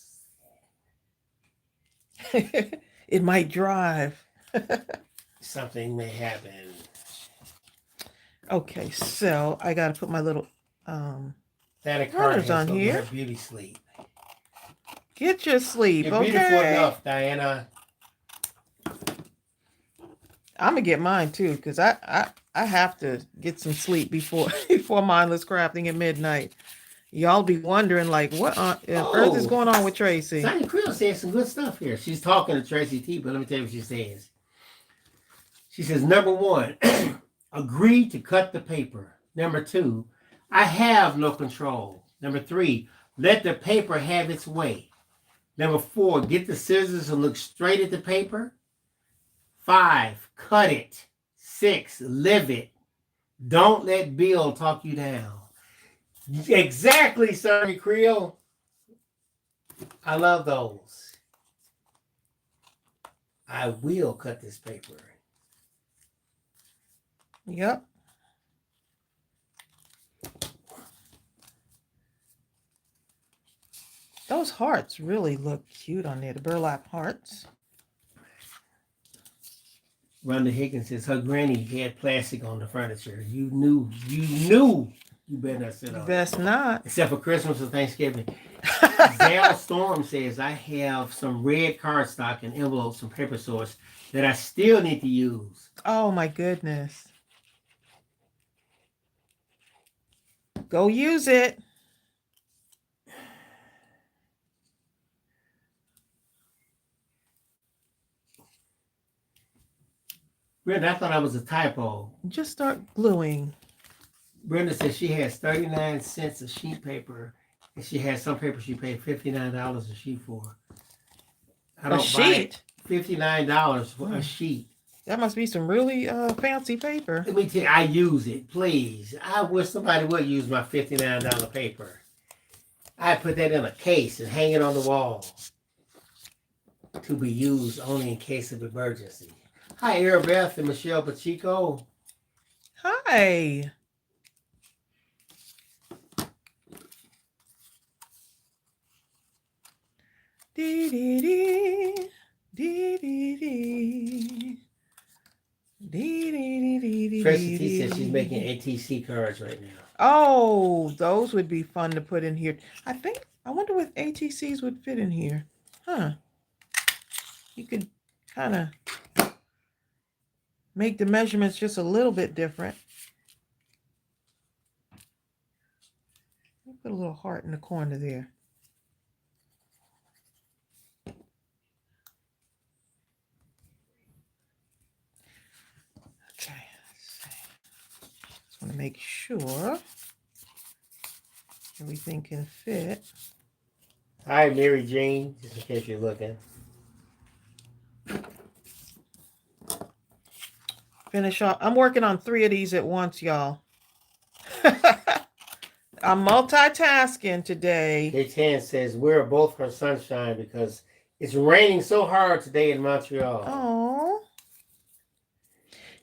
It might drive. something may happen. Okay, so I got to put my little That car runners has on to go get here. her beauty sleep. Get your sleep, You're okay? beautiful enough, Diana. I'm gonna get mine too, because I have to get some sleep before before mindless crafting at midnight. Y'all be wondering like what on earth is going on with Tracey? Sonny Creel said some good stuff here. She's talking to Tracy T, but let me tell you what she says. She says, number 1, agree to cut the paper. Number 2, I have no control. Number 3, let the paper have its way. Number 4, get the scissors and look straight at the paper. 5, cut it. 6, live it. Don't let Bill talk you down. Exactly, Sonny Creel. I love those. I will cut this paper. Yep. Those hearts really look cute on there, the burlap hearts. Rhonda Higgins says her granny had plastic on the furniture. You knew you better not sit on it. Best not. Except for Christmas or Thanksgiving. Dale Storm says, I have some red cardstock and envelopes from Paper Source that I still need to use. Oh my goodness. Go use it. Brenda, I thought I was a typo. Just start gluing. Brenda says she has 39 cents of sheet paper, and she has some paper she paid $59 a sheet for. I don't A sheet? buy $59 for a sheet. That must be some really fancy paper. Let me tell you, I use it, please. I wish somebody would use my $59 paper. I put that in a case and hang it on the wall to be used only in case of emergency. Hi, Arabeth and Michelle Pacheco. Hi. Dee dee dee. Dee dee dee. Dee dee dee dee. Tracy T says she's making ATC cards right now. Oh, those would be fun to put in here. I wonder what ATCs would fit in here. Huh. You could kind of make the measurements just a little bit different. Put a little heart in the corner there. Okay, let's see. Just want to make sure everything can fit. Hi, Mary Jane, just in case you're looking. Finish off. I'm working on 3 of these at once, y'all. I'm multitasking today. K10 says, we're both her sunshine because it's raining so hard today in Montreal. Oh,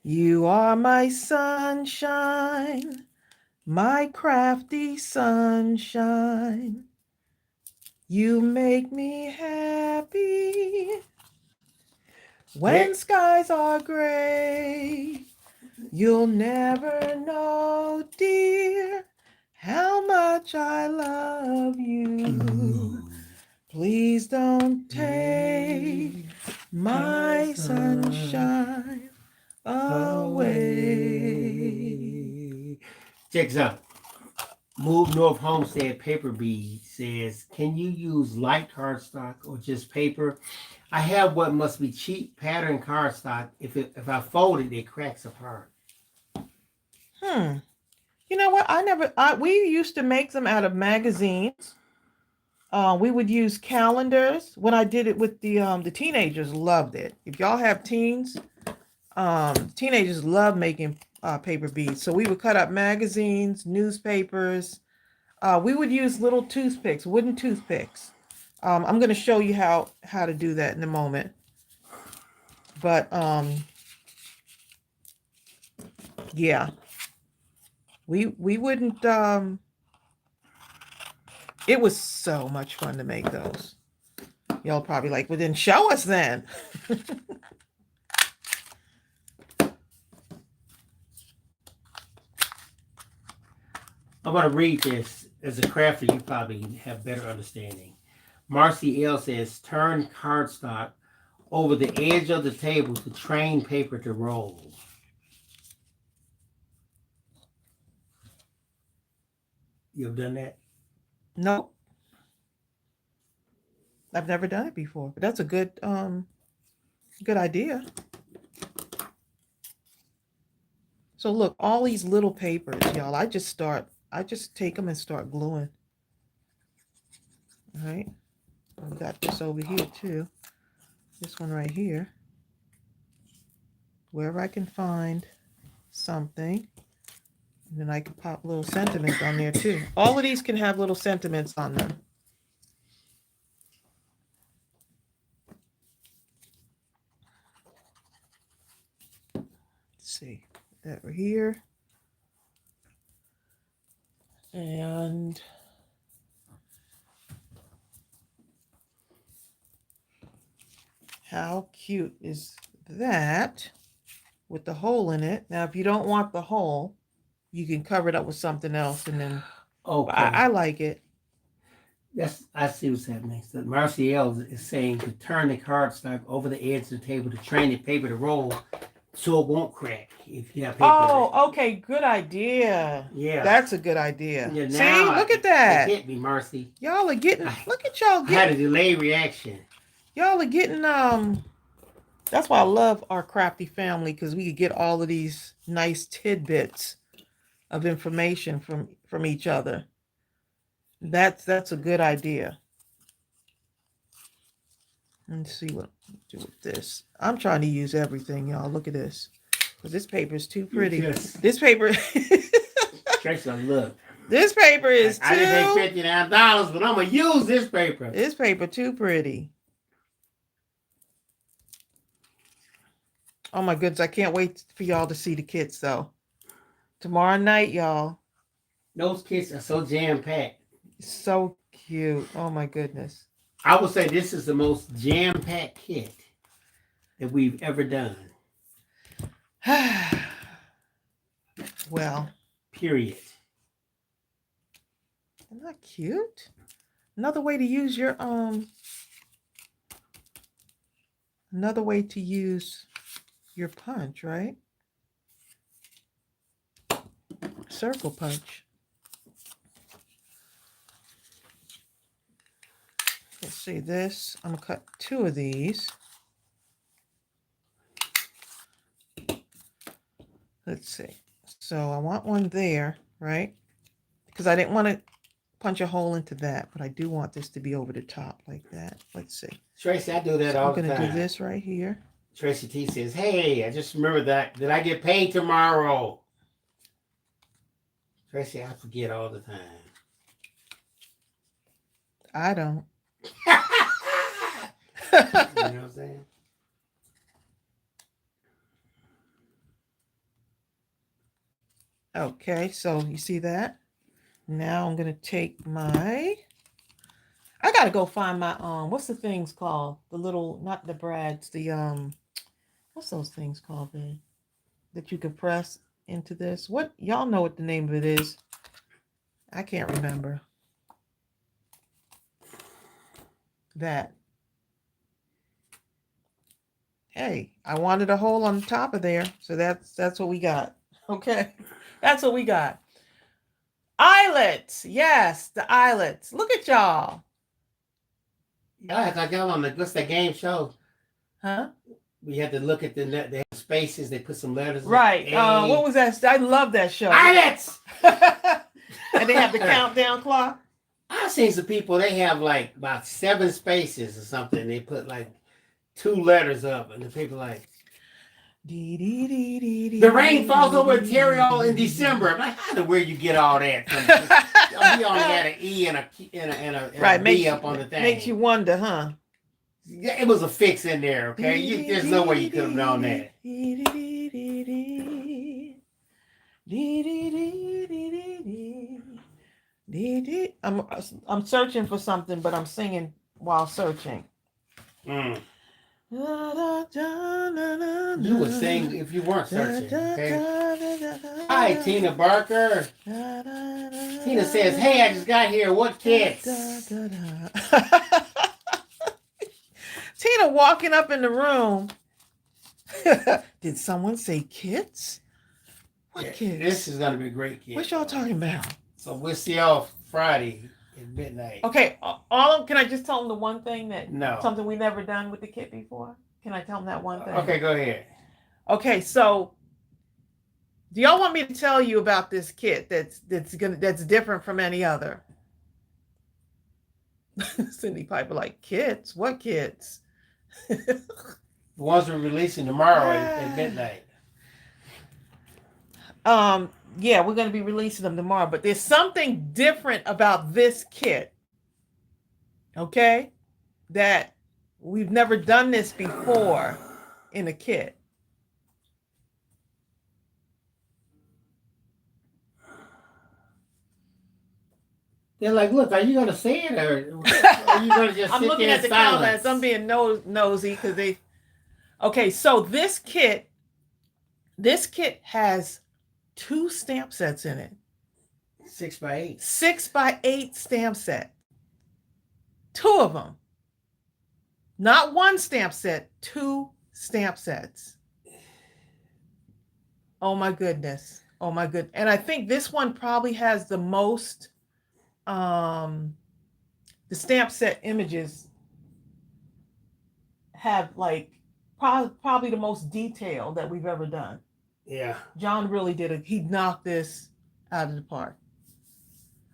you are my sunshine, my crafty sunshine. You make me happy when skies are gray. You'll never know, dear, how much I love you. Please don't take my sunshine away. Check this out. Move North Homestead Paper Bead says, can you use light cardstock or just paper? I have what must be cheap pattern cardstock. If I fold it, it cracks apart. You know what? We used to make them out of magazines. We would use calendars. When I did it with the teenagers loved it. If y'all have teens, teenagers love making paper beads. So we would cut up magazines, newspapers. We would use little toothpicks, wooden toothpicks. I'm going to show you how to do that in a moment. But yeah, we wouldn't It was so much fun to make those. Y'all probably like, well, then show us then. I'm going to read this. As a crafter, you probably have better understanding. Marcy L says, turn cardstock over the edge of the table to train paper to roll. You've done that? Nope. I've never done it before, but that's a good idea. So look, all these little papers, y'all, I just take them and start gluing. All right. I've got this over here too. This one right here. Wherever I can find something. And then I can pop little sentiments on there too. All of these can have little sentiments on them. Let's see. That right here. And how cute is that with the hole in it? Now, if you don't want the hole, you can cover it up with something else, and then Okay. I like it. I see what's happening. So Marcy L is saying to turn the cardstock over the edge of the table to train the paper to roll so it won't crack if you have paper. Oh, okay, good idea. Yeah. That's a good idea. Yeah, see, look at that. It hit me, Marcy. Y'all are getting, look at y'all getting. I had a delayed reaction. Y'all are getting, that's why I love our crafty family, because we could get all of these nice tidbits of information from each other. That's a good idea. Let's see what I'll do with this. I'm trying to use everything, y'all. Look at this. Because this paper is too pretty. Yes. This paper. Tracy, look. This paper is I didn't pay $59, but I'm going to use this paper. This paper too pretty. Oh my goodness. I can't wait for y'all to see the kits though. Tomorrow night, y'all. Those kits are so jam-packed. So cute. Oh my goodness. I would say this is the most jam-packed kit that we've ever done. Well. Period. Isn't that cute? Another way to use your another way to use your punch, right? Circle punch. Let's see this. I'm gonna cut 2 of these. Let's see. So I want one there, right? Because I didn't want to punch a hole into that, but I do want this to be over the top like that. Let's see. Tracy, I do that all the time. I'm going to do this right here. Tracy T says, hey, I just remembered that. Did I get paid tomorrow? Tracy, I forget all the time. I don't. You know what I'm saying? Okay, so you see that? Now I'm going to take my... I got to go find my, what's the things called? The little, not the brads, the, what's those things called then? That you can press into this. What, y'all know what the name of it is. I can't remember. That. Hey, I wanted a hole on the top of there, so that's what we got. Okay, that's what we got. Eyelets, yes, the eyelets. Look at y'all. Yeah, I got on the what's that game show? Huh? We had to look at they have spaces. They put some letters. Right. What was that? I love that show. Eyelets. And they have the countdown clock. I've seen some people. They have like about 7 spaces or something. They put like 2 letters up, and the people like. The rain falls over Ontario in December. I'm like, how the where you get all that? We only had an E and a right, B up on the thing. Makes you wonder, huh? It was a fix in there, okay? There's no way you could have known that. I'm searching for something, but I'm singing while searching. You would sing if you weren't searching. Okay. Hi, Tina Barker. Tina says, "Hey, I just got here. What kids?" Tina walking up in the room. Did someone say kids? What kids? This is gonna be a great kid. What y'all talking about? So we'll see y'all Friday at midnight. Okay, can I just tell them the one thing something we never done with the kit before? Can I tell them that one thing? Okay, go ahead. Okay, so do y'all want me to tell you about this kit that's different from any other? Cindy Piper, like, kits? What kits? The ones we're releasing tomorrow at midnight. Yeah, we're going to be releasing them tomorrow, but there's something different about this kit. Okay? That we've never done this before in a kit. They're like, look, are you going to say it or are you going to just I'm sit looking there at the in silence? comments. I'm being nosy because they... Okay, so this kit has 2 stamp sets in it. 6x8. 6x8 stamp set. 2 of them. Not 1 stamp set, 2 stamp sets. Oh my goodness. Oh my goodness. And I think this one probably has the most, the stamp set images have like probably the most detail that we've ever done. Yeah. John really he knocked this out of the park.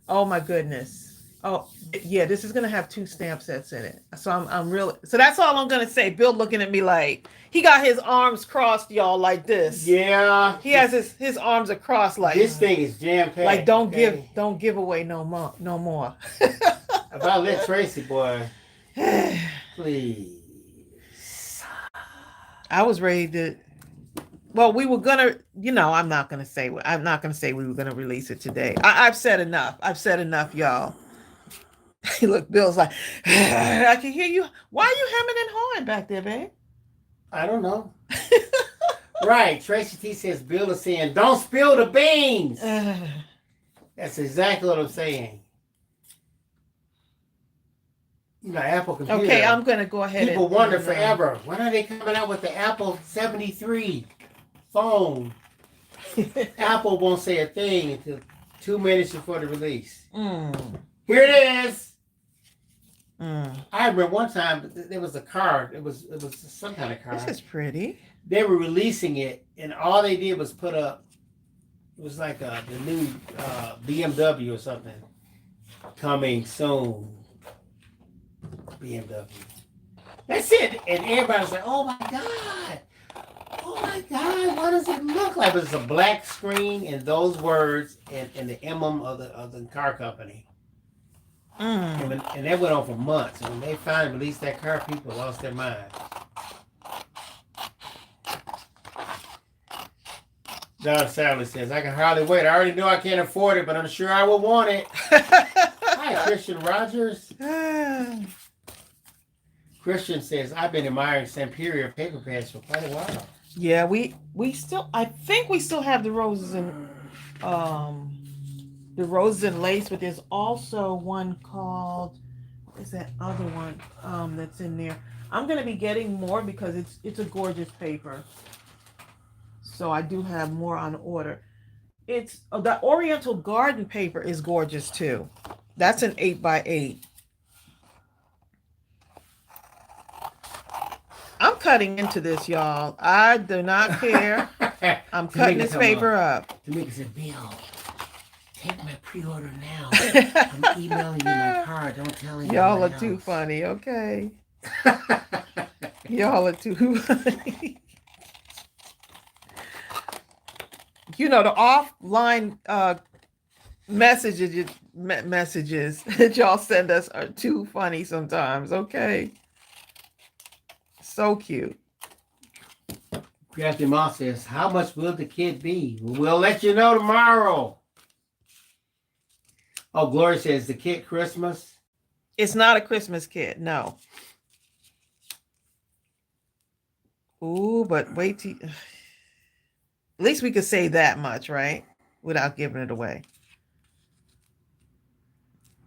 Oh my goodness. Oh yeah, this is gonna have 2 stamp sets in it. So I'm really, so that's all I'm gonna say. Bill looking at me like he got his arms crossed, y'all, like this. Yeah. He has his arms across like this thing is jam packed. Like don't give away no more. If I let Tracey, boy, please. I was ready to. Well, we were gonna, I'm not gonna say we were gonna release it today. I've said enough. Y'all. Look, Bill's like, I can hear you. Why are you hemming and hawing back there, babe? I don't know. Right. Tracy T says Bill is saying, don't spill the beans. That's exactly what I'm saying. Apple computer. Okay, I'm going to go ahead. People wonder forever, when are they coming out with the Apple 73 phone? Apple won't say a thing until 2 minutes before the release. Here it is. I remember one time there was a car. It was some kind of car. This is pretty. They were releasing it, and all they did was put up. It was like the new BMW or something. Coming soon. BMW. That's it. And everybody's like, "Oh my god! Oh my god! What does it look like?" It was a black screen and those words and the emblem of the car company. And that went on for months. And when they finally released that car, people lost their mind. John Sadler says, I can hardly wait. I already know I can't afford it, but I'm sure I will want it. Hi, Christian Rogers. Christian says, I've been admiring Superior paper pads for quite a while. Yeah, I think we still have the roses and lace, but there's also one called, what is that other one that's in there? I'm going to be getting more because it's a gorgeous paper. So I do have more on order. It's the Oriental Garden paper is gorgeous too. That's an 8x8. I'm cutting into this, y'all. I do not care. I'm cutting this paper up. Tamika said, Bill, take my pre-order now. I'm emailing you my card. Don't tell anyone. Y'all are too funny, okay? Y'all are too funny. The offline messages that y'all send us are too funny sometimes, okay? So cute. Crafty Moss says, how much will the kit be? We'll let you know tomorrow. Oh, Gloria says the kit Christmas. It's not a Christmas kit, no. Ooh, but wait till at least we could say that much, right? Without giving it away.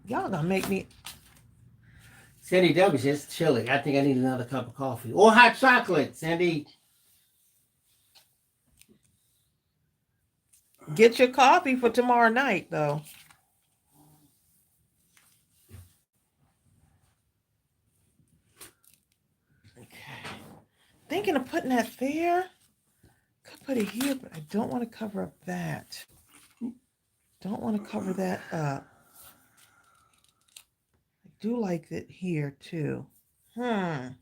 Y'all gonna make me. Sandy W says chilly. I think I need another cup of coffee or hot chocolate. Sandy, Get your coffee for tomorrow night, though. Okay. Thinking of putting that there. Could put it here, but I don't want to cover up that. Don't want to cover that up. I do like it here, too. Hi,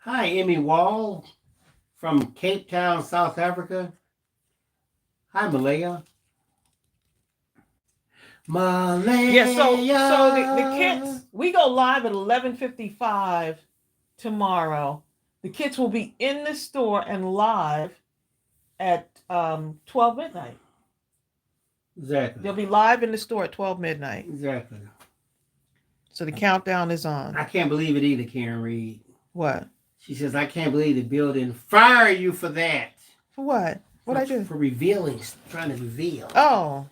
Emmy Wall from Cape Town, South Africa. Hi, Malaya. Malaya. Yeah, so the kids, we go live at 11:55 tomorrow. The kids will be in the store and live at 12 midnight. Exactly. They'll be live in the store at 12 midnight. Exactly. So the countdown is on. I can't believe it either, Karen Reed. What? She says, I can't believe the building fire you for that. For what? What I do? For revealing, trying to reveal. Oh,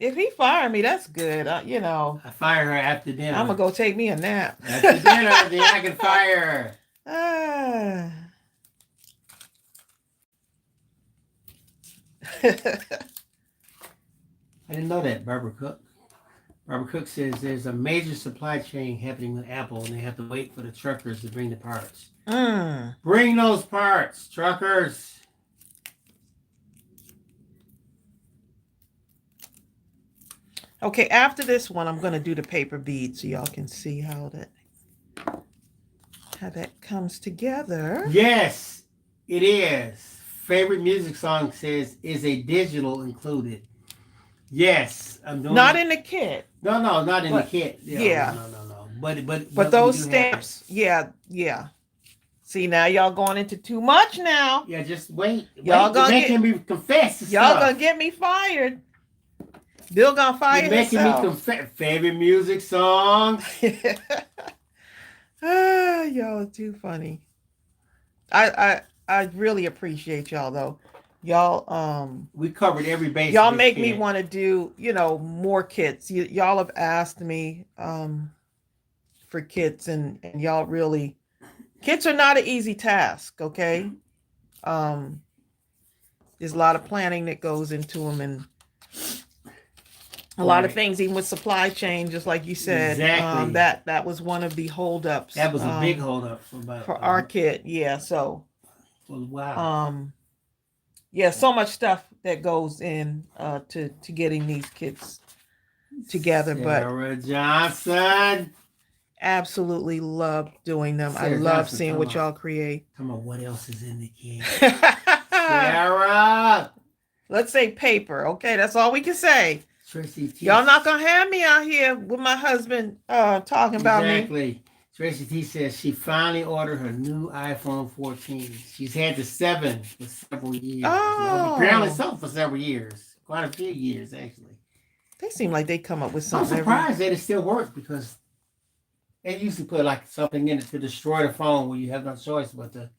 if he fired me, that's good. You know. I fire her after dinner. I'm going to go take me a nap. After dinner, then I can fire her. I didn't know that, Barbara Cook. Barbara Cook says there's a major supply chain happening with Apple, and they have to wait for the truckers to bring the parts. Bring those parts, truckers. Okay, after this one, I'm going to do the paper bead so y'all can see how that comes together. Yes, it is. Favorite music song says, is a digital included? Yes, I'm doing. Not in the kit. No, not in the kit. Yeah. No. But those stamps, yeah. See, now y'all going into too much now. Yeah, just wait. Y'all gonna making me confess. Y'all gonna get me fired. Bill gonna fire You're making me confess. Favorite music song. Y'all are too funny. I really appreciate y'all though. Y'all we covered every base. Y'all make me want to do, more kits. Y'all have asked me for kits and y'all really, kits are not an easy task, okay? There's a lot of planning that goes into them and a lot of things, even with supply chain, just like you said. Exactly. That was one of the holdups. That was a big holdup for our kit. Yeah. So. Wow. Yeah, so much stuff that goes in to getting these kits together. Sarah Johnson. Absolutely love doing them. Sarah I love Johnson, seeing what y'all create. Come on, what else is in the kit? Sarah. Let's say paper. Okay, that's all we can say. Tracey T. Y'all not gonna have me out here with my husband talking about me. Exactly. Tracy T says she finally ordered her new iPhone 14. She's had the 7 for several years. Oh. Apparently so for several years. Quite a few years, actually. They seem like they come up with something. I'm surprised that it still works because they usually put like something in it to destroy the phone where you have no choice but to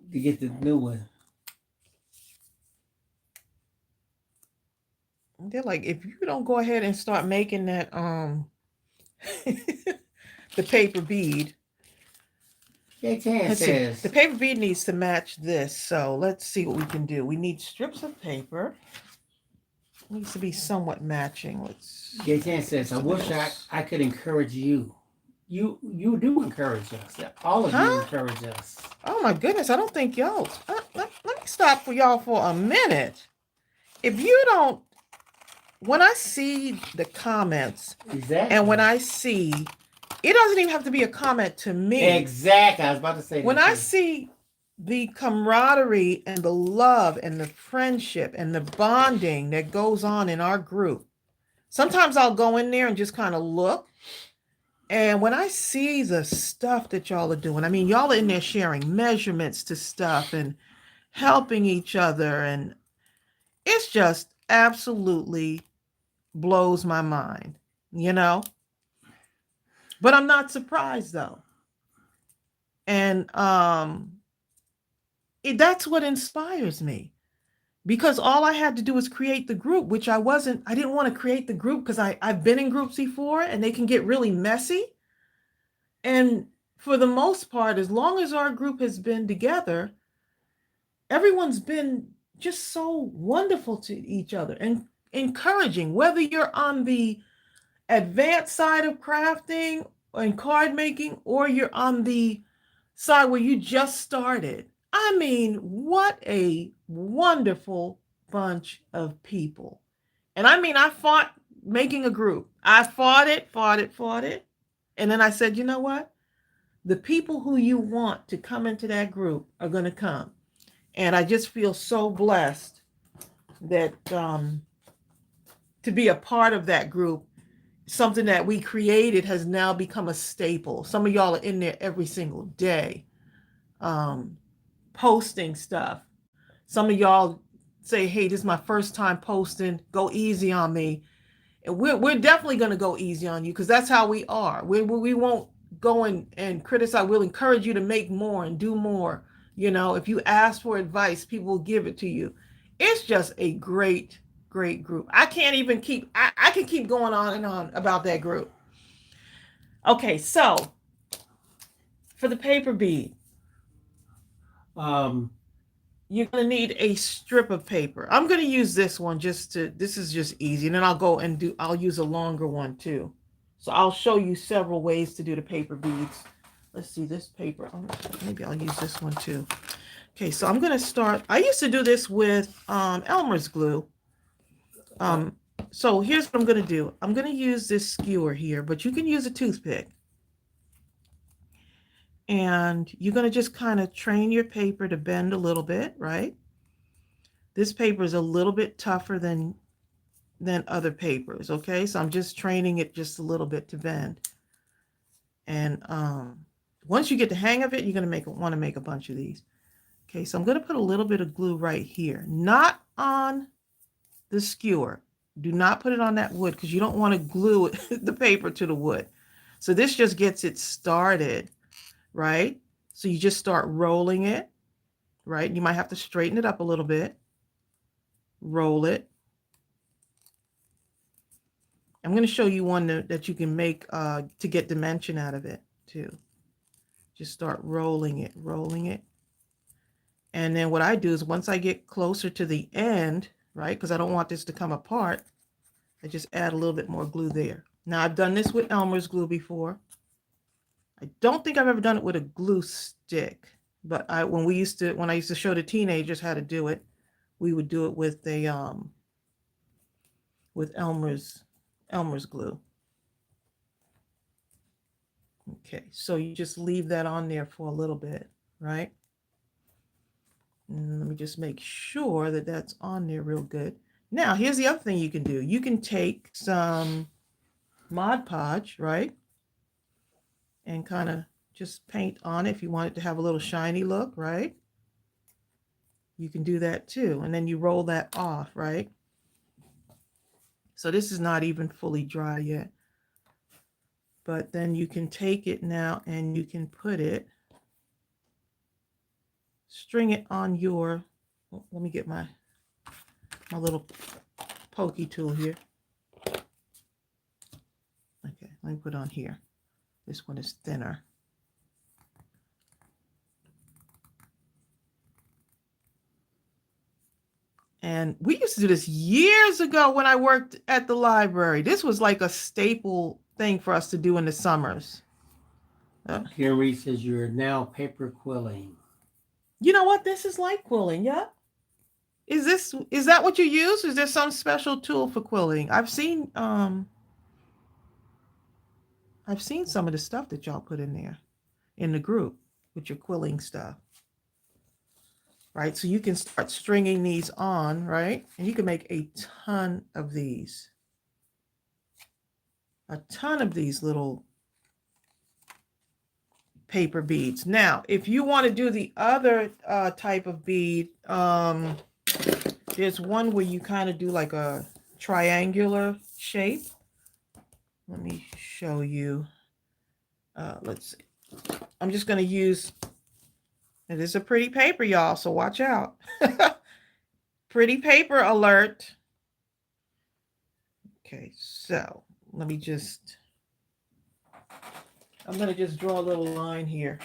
get the new one. They're like, if you don't go ahead and start making that the paper bead. The paper bead needs to match this. So let's see what we can do. We need strips of paper. It needs to be somewhat matching. Gaten says, I wish I could encourage you. You do encourage us. All of you encourage us. Oh my goodness. I don't think y'all. Let me stop for y'all for a minute. If you don't, when I see the comments, exactly. And when I see, it doesn't even have to be a comment to me. Exactly. I was about to say when I see the camaraderie and the love and the friendship and the bonding that goes on in our group, sometimes I'll go in there and just kind of look. And when I see the stuff that y'all are doing, I mean, y'all are in there sharing measurements to stuff and helping each other. And It's just absolutely blows my mind, you know? But I'm not surprised though. And that's what inspires me. Because all I had to do was create the group, which I didn't want to create the group because I've been in groups before and they can get really messy. And for the most part, as long as our group has been together, everyone's been just so wonderful to each other and encouraging, whether you're on the advanced side of crafting and card making, or you're on the side where you just started. I mean, what a wonderful bunch of people. And I mean, I fought making a group. I fought it, fought it, fought it. And then I said, you know what? The people who you want to come into that group are going to come. And I just feel so blessed that to be a part of that group. Something that we created has now become a staple. Some of y'all are in there every single day, posting stuff. Some of y'all say, hey, this is my first time posting. Go easy on me. And we're definitely going to go easy on you because that's how we are. We won't go and criticize. We'll encourage you to make more and do more. You know, if you ask for advice, people will give it to you. It's just a great, great group. I can't even keep, I can keep going on and on about that group. Okay, so for the paper bead, you're going to need a strip of paper. I'm going to use this one this is just easy. And then I'll use a longer one too. So I'll show you several ways to do the paper beads. Let's see this paper. Oh, maybe I'll use this one too. Okay, so I'm going to start. I used to do this with Elmer's glue. So here's what I'm going to do. I'm going to use this skewer here, but you can use a toothpick. And you're going to just kind of train your paper to bend a little bit, right? This paper is a little bit tougher than other papers, okay? So I'm just training it just a little bit to bend. And once you get the hang of it, you're going to want to make a bunch of these. Okay, so I'm going to put a little bit of glue right here, not on the skewer. Do not put it on that wood because you don't want to glue the paper to the wood. So this just gets it started, right? So you just start rolling it, right? You might have to straighten it up a little bit. Roll it. I'm going to show you one that you can make to get dimension out of it too. Just start rolling it, rolling it. And then what I do is once I get closer to the end, right, because I don't want this to come apart, I just add a little bit more glue there. Now I've done this with Elmer's glue before. I don't think I've ever done it with a glue stick, but when I used to show the teenagers how to do it, we would do it with Elmer's glue. Okay, so you just leave that on there for a little bit, right? And let me just make sure that that's on there real good. Now, here's the other thing you can do. You can take some Mod Podge, right? And kind of just paint on it if you want it to have a little shiny look, right? You can do that too. And then you roll that off, right? So this is not even fully dry yet. But then you can take it now and you can put it, string it on your, let me get my little pokey tool here. Okay, let me put on here. This one is thinner. And we used to do this years ago when I worked at the library. This was like a staple thing for us to do in the summers. Here Reed says you're now paper quilling. You know what? This is like quilling, yeah. Is that what you use? Is there some special tool for quilling? I've seen some of the stuff that y'all put in there in the group with your quilling stuff. Right? So you can start stringing these on, right? And you can make a ton of these. A ton of these little paper beads. Now, if you want to do the other type of bead, There's one where you kind of do like a triangular shape. Let me show you. Let's see. I'm just going to use, it is a pretty paper, y'all, so watch out. Pretty paper alert. Okay, so let me just, I'm going to just draw a little line here.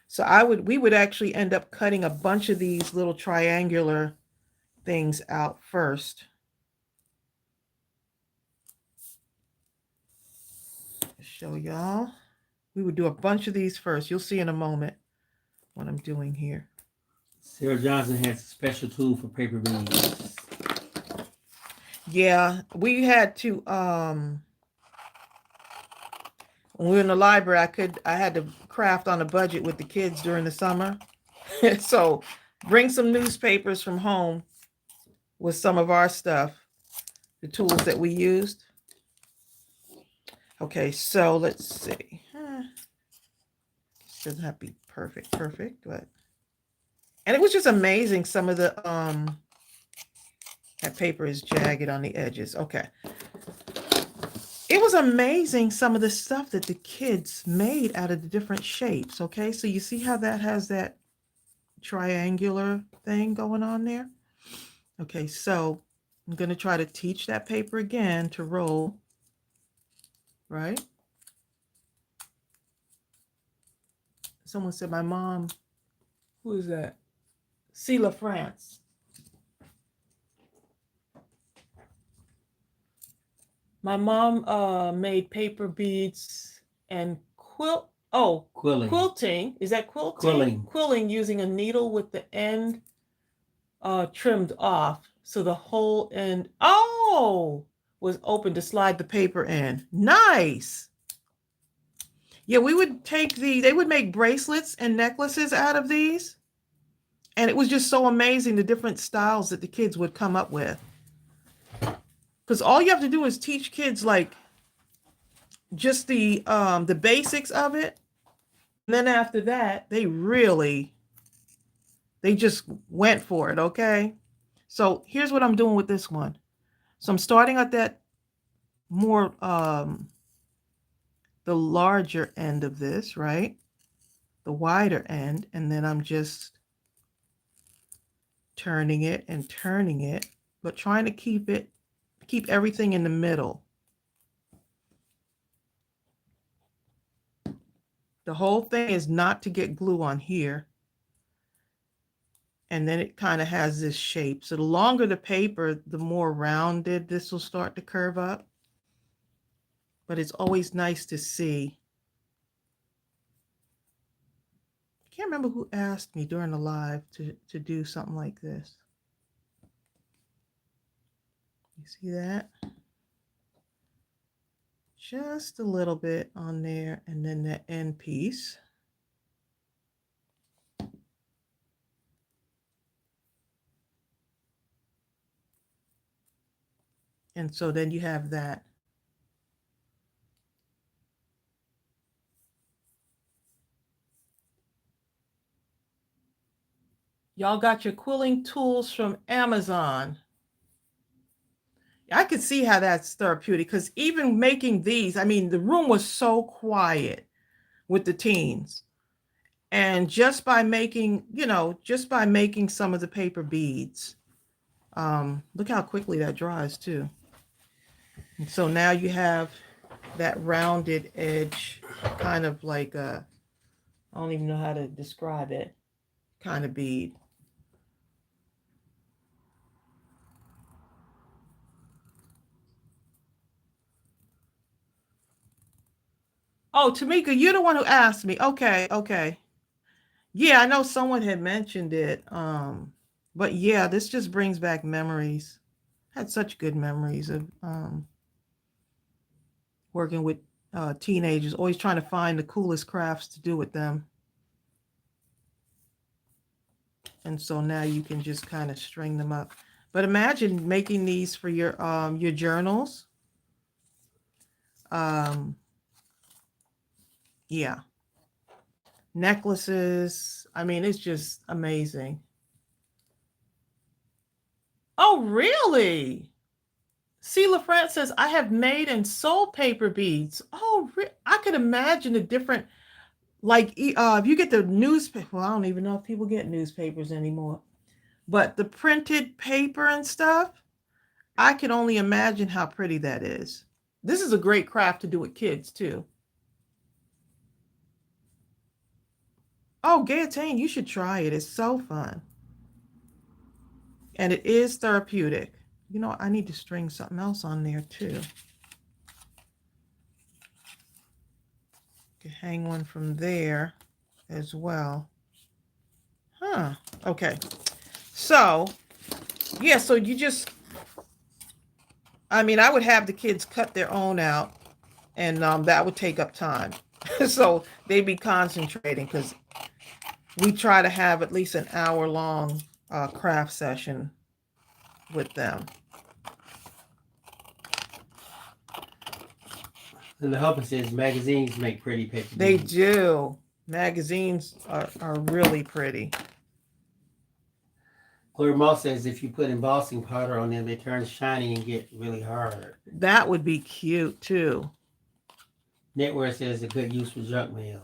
So we would actually end up cutting a bunch of these little triangular things out first. Show y'all. We would do a bunch of these first. You'll see in a moment what I'm doing here. Sarah Johnson has a special tool for paper beads. Yeah, we had to when we were in the library, I had to craft on a budget with the kids during the summer. So bring some newspapers from home with some of our stuff, the tools that we used. Okay, so let's see. Doesn't have to be perfect, but and it was just amazing. Some of the that paper is jagged on the edges. Okay. It was amazing some of the stuff that the kids made out of the different shapes. Okay, so you see how that has that triangular thing going on there? Okay, so I'm going to try to teach that paper again to roll, right? Someone said, my mom, who is that? Sheila France. My mom made paper beads and quilting. Is that quilting? Quilling using a needle with the end trimmed off. So the whole end, was open to slide the paper in. Nice. Yeah, we would take they would make bracelets and necklaces out of these. And it was just so amazing the different styles that the kids would come up with. Because all you have to do is teach kids like just the basics of it. And then after that, they just went for it, okay? So here's what I'm doing with this one. So I'm starting at that more the larger end of this, right? The wider end, and then I'm just turning it and turning it, but trying to keep everything in the middle. The whole thing is not to get glue on here. And then it kind of has this shape. So the longer the paper, the more rounded this will start to curve up. But it's always nice to see. I can't remember who asked me during the live to do something like this. You see that? Just a little bit on there, and then that end piece. And so then you have that. Y'all got your quilling tools from Amazon. I could see how that's therapeutic, because even making these, I mean, the room was so quiet with the teens. And just by making, some of the paper beads, look how quickly that dries too. And so now you have that rounded edge, kind of like I don't even know how to describe it, kind of bead. Oh, Tamika, you're the one who asked me. Okay. Yeah, I know someone had mentioned it. But yeah, this just brings back memories. I had such good memories of working with teenagers, always trying to find the coolest crafts to do with them. And so now you can just kind of string them up. But imagine making these for your journals. Yeah. Necklaces. I mean, it's just amazing. Oh, really? See, LaFrance says, I have made and sold paper beads. Oh, I could imagine the different, like, if you get the newspaper, well, I don't even know if people get newspapers anymore, but the printed paper and stuff, I can only imagine how pretty that is. This is a great craft to do with kids, too. Oh, Gayatane, you should try it. It's so fun. And it is therapeutic. You know, I need to string something else on there, too. Could hang one from there as well. Huh. Okay. So, yeah, so you just, I mean, I would have the kids cut their own out, and that would take up time. So they'd be concentrating because we try to have at least an hour-long craft session with them. And the husband says magazines make pretty paper. They do. Magazines are really pretty. Gloria Moss says if you put embossing powder on them, they turn shiny and get really hard. That would be cute too. Network says a good use for junk mail.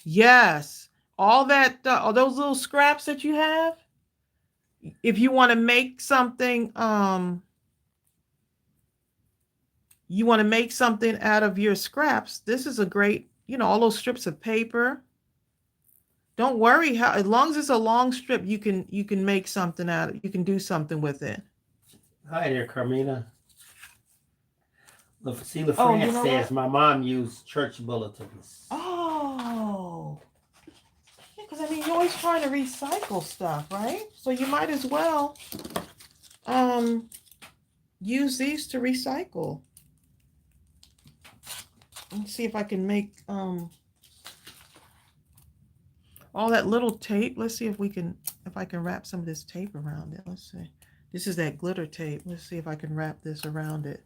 Yes. All that, all those little scraps that you have, if you want to make something, you want to make something out of your scraps, this is a great, you know, all those strips of paper. Don't worry, how as long as it's a long strip, you can make something out of it. You can do something with it. Hi there, Carmina. See, LaFrance says my mom used church bulletins. Oh, yeah, because I mean, you're always trying to recycle stuff, right? So you might as well use these to recycle. Let's see if I can make all that little tape. Let's see if I can wrap some of this tape around it. Let's see. This is that glitter tape. Let's see if I can wrap this around it.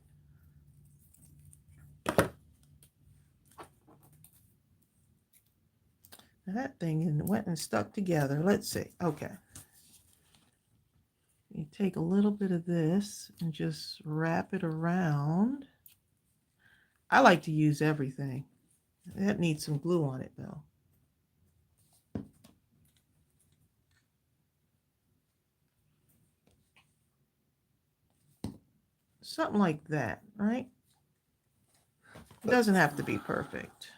Now that thing went and stuck together. Let's see. Okay. You take a little bit of this and just wrap it around. I like to use everything. That needs some glue on it though. Something like that, right? It doesn't have to be perfect.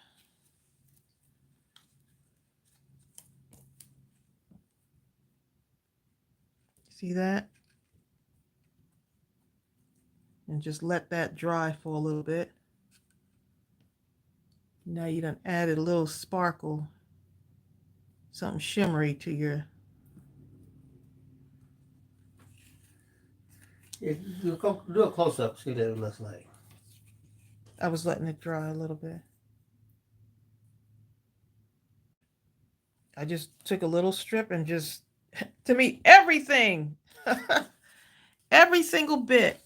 See that? And just let that dry for a little bit. Now you done added a little sparkle, something shimmery to your. Do a close up, see what it looks like. I was letting it dry a little bit. I just took a little strip and just, to me, everything, every single bit.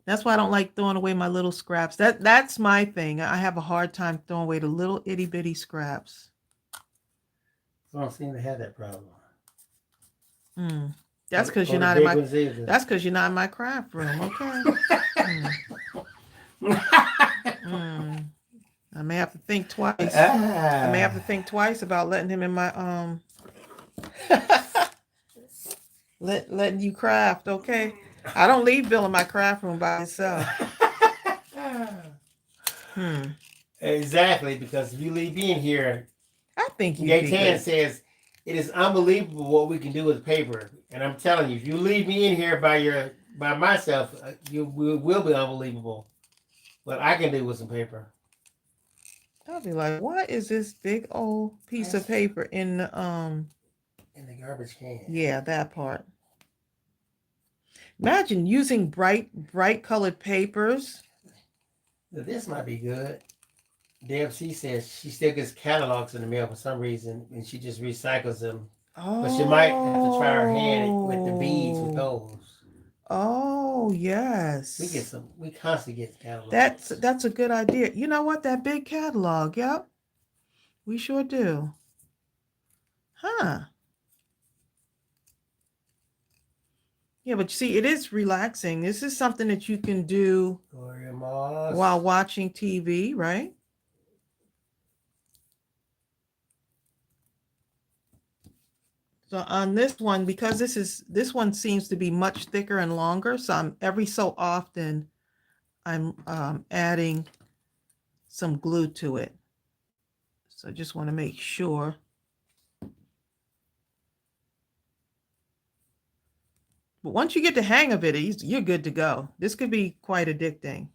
That's why I don't like throwing away my little scraps. That's my thing. I have a hard time throwing away the little itty bitty scraps. I don't seem to have that problem. That's because you're not in my. That's because you're not in my craft room. Okay. I may have to think twice. I may have to think twice about letting him in my letting you craft. Okay. I don't leave Bill in my craft room by himself. Exactly, because if you leave me in here, I think you. Gaytan says it is unbelievable what we can do with paper, and I'm telling you, if you leave me in here by myself, you will be unbelievable. What I can do with some paper. I'll be like, what is this big old piece of paper in the garbage can? Yeah, that part. Imagine using bright colored papers. This might be good. Deb C says she still gets catalogs in the mail for some reason, and she just recycles them. Oh. But she might have to try her hand with the beads with those. Oh, yes. We constantly get catalogs. That's a good idea. You know what? That big catalog. Yep. We sure do. Huh. Yeah, but you see, it is relaxing. This is something that you can do Gloria Moss. while watching TV, right? So on this one, because this one seems to be much thicker and longer, so I'm every so often I'm adding some glue to it. So I just want to make sure. But once you get the hang of it, you're good to go. This could be quite addicting.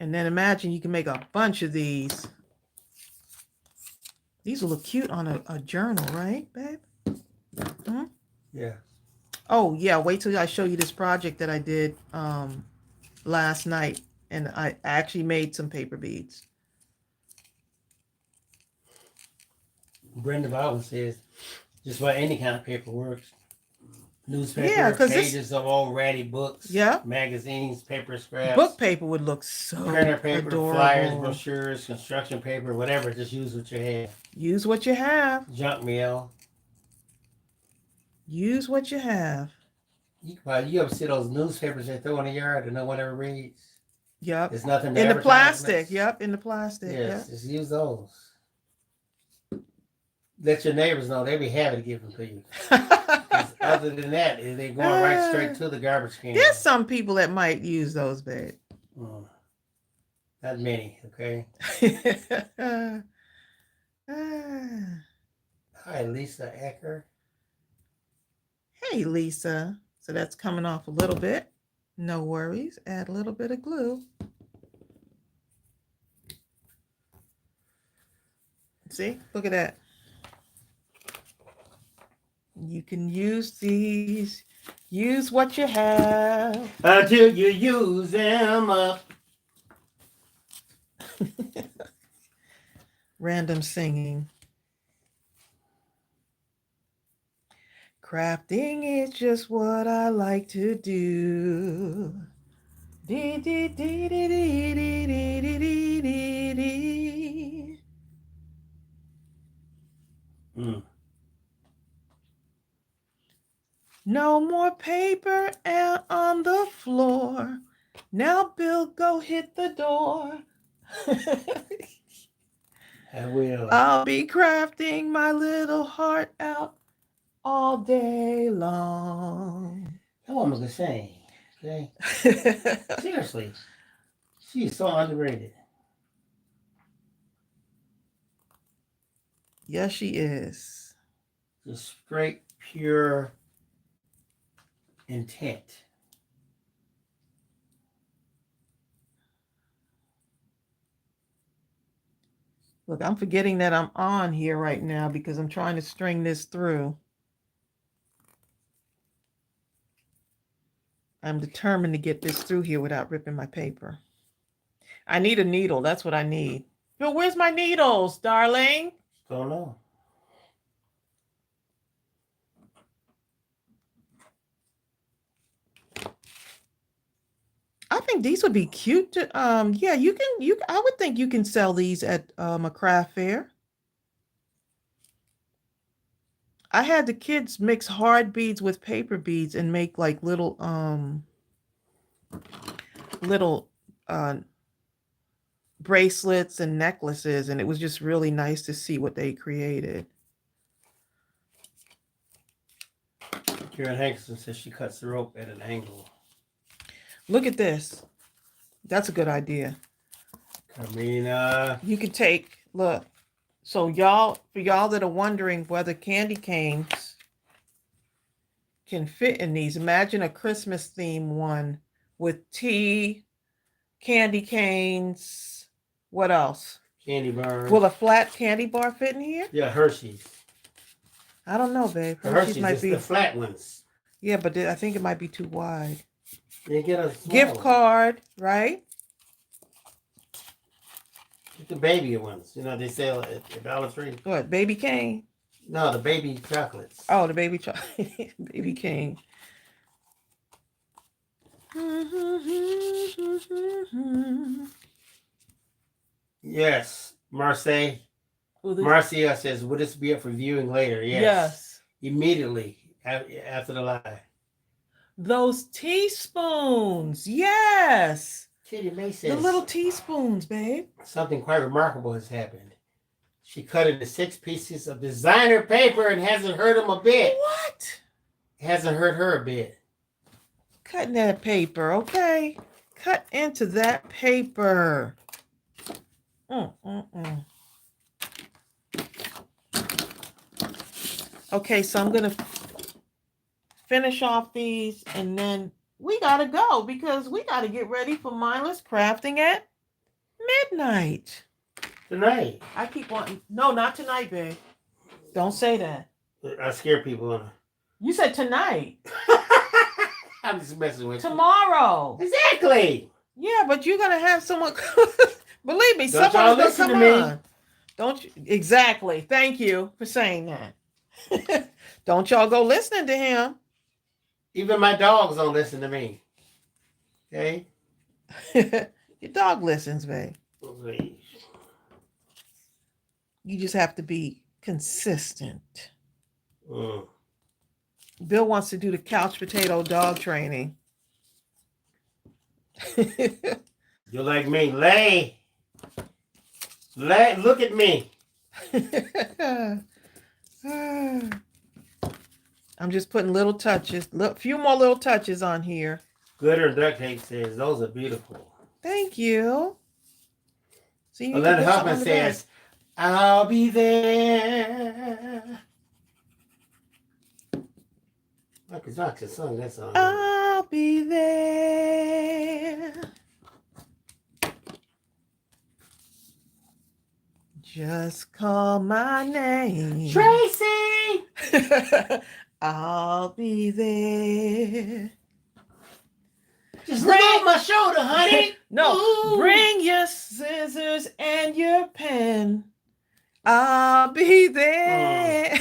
And then imagine you can make a bunch of these. These will look cute on a journal, right, babe? Hmm? Yeah. Oh, yeah. Wait till I show you this project that I did last night. And I actually made some paper beads. Brenda Bowden says just about any kind of paper works. Newspaper, Yeah, 'cause pages of old ratty books, Yeah. magazines, paper scraps, Book paper would look so printer paper, adorable. flyers, brochures, construction paper, whatever. Just use what you have. Use what you have. Junk mail. Use what you have. You ever see those newspapers they throw in the yard that no one ever reads? Yep. There's nothing In the plastic. advertisements. Yep. In the plastic. Yes, just use those. Let your neighbors know they be happy to give them to you. 'Cause other than that, they're going right straight to the garbage can. There's some people that might use those, babe. Not many, okay? Hi, Lisa Ecker. Hey, Lisa. So that's coming off a little bit. No worries. Add a little bit of glue. See? Look at that. You can use these. Use what you have. Until you use them up. Random singing. Crafting is just what I like to do. Dee, dee, dee, dee, dee, dee, dee, dee, dee, dee. No more paper on the floor. Now, Bill, go hit the door. I will. I'll be crafting my little heart out all day long. That woman can sing. Okay? Seriously. She is so underrated. Yes, she is. Just straight, pure intent. Look, I'm forgetting that I'm on here right now because I'm trying to string this through. I'm determined to get this through here without ripping my paper. I need a needle. That's what I need. Bill, where's my needles, darling? Don't know. I think these would be cute to yeah, I would think you can sell these at a craft fair. I had the kids mix hard beads with paper beads and make like little bracelets and necklaces, and it was just really nice to see what they created. Karen Hankerson says she cuts the rope at an angle. Look at this. That's a good idea. Carmina. You can take, look. So for y'all that are wondering whether candy canes can fit in these, imagine a Christmas theme one with tea, candy canes. What else? Candy bars. Will a flat candy bar fit in here? Yeah, Hershey's. I don't know, babe. Hershey's might be the flat ones. Yeah, but I think it might be too wide. They get a gift card, right? Get the baby ones. You know, they sell at Dollar Tree. What, baby cane? No, the baby chocolates. Oh, the baby baby cane. Yes, Marseille. Marcia says, "Will this be up for viewing later?" Yes. Immediately after the live. Those teaspoons. Yes. Kitty May says, the little teaspoons, babe. Something quite remarkable has happened. She cut into 6 pieces of designer paper and hasn't hurt him a bit. What? It hasn't hurt her a bit. Cutting that paper, okay? Cut into that paper. Okay, so I'm going to finish off these and then we got to go because we got to get ready for Mindless Crafting at midnight. Tonight. I keep wanting... No, not tonight, babe. Don't say that. I scare people. You said tonight. I'm just messing with Tomorrow. you. Exactly. Yeah, but you're going to have someone... Believe me, Don't someone's going to listen come to on. me. Don't you? Exactly. Thank you for saying that. Don't y'all go listening to him. Even my dogs don't listen to me. Okay? Your dog listens, babe. Please. You just have to be consistent. Bill wants to do the couch potato dog training. You're like me. Lay. Look at me. I'm just putting little touches, a few more little touches on here. Glitter Duct Tape says, those are beautiful. Thank you. See, Aletta Huffman says, I'll be there. Michael Jackson sung that song. I'll be there. Just call my name. Tracey! I'll be there. Just look over my shoulder, honey. No, Ooh. Bring your scissors and your pen. I'll be there.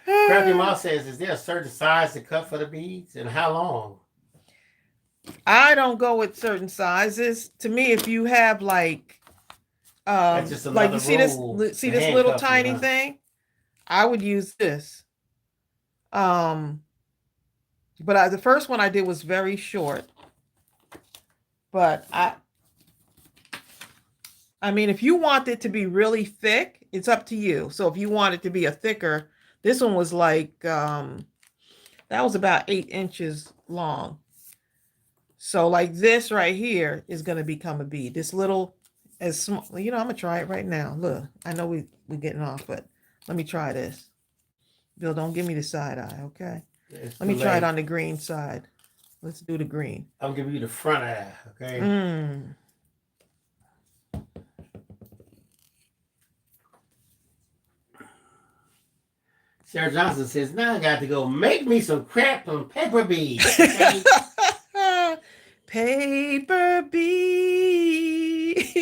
Crafty Mouse says, is there a certain size to cut for the beads and how long? I don't go with certain sizes. To me, if you have like you see this little tiny thing, I would use this. But the first one I did was very short. But I mean, if you want it to be really thick, it's up to you. So if you want it to be a thicker, this one was like that was about 8 inches long. So like this right here is going to become a bead. This little, as small, I'm going to try it right now. Look, I know we're getting off, but let me try this. Bill, don't give me the side eye, okay? Let me try it on the green side. Let's do the green. I'll give you the front eye, okay? Sarah Johnson says, now I got to go make me some crap on paper beads. Okay? Paper beads.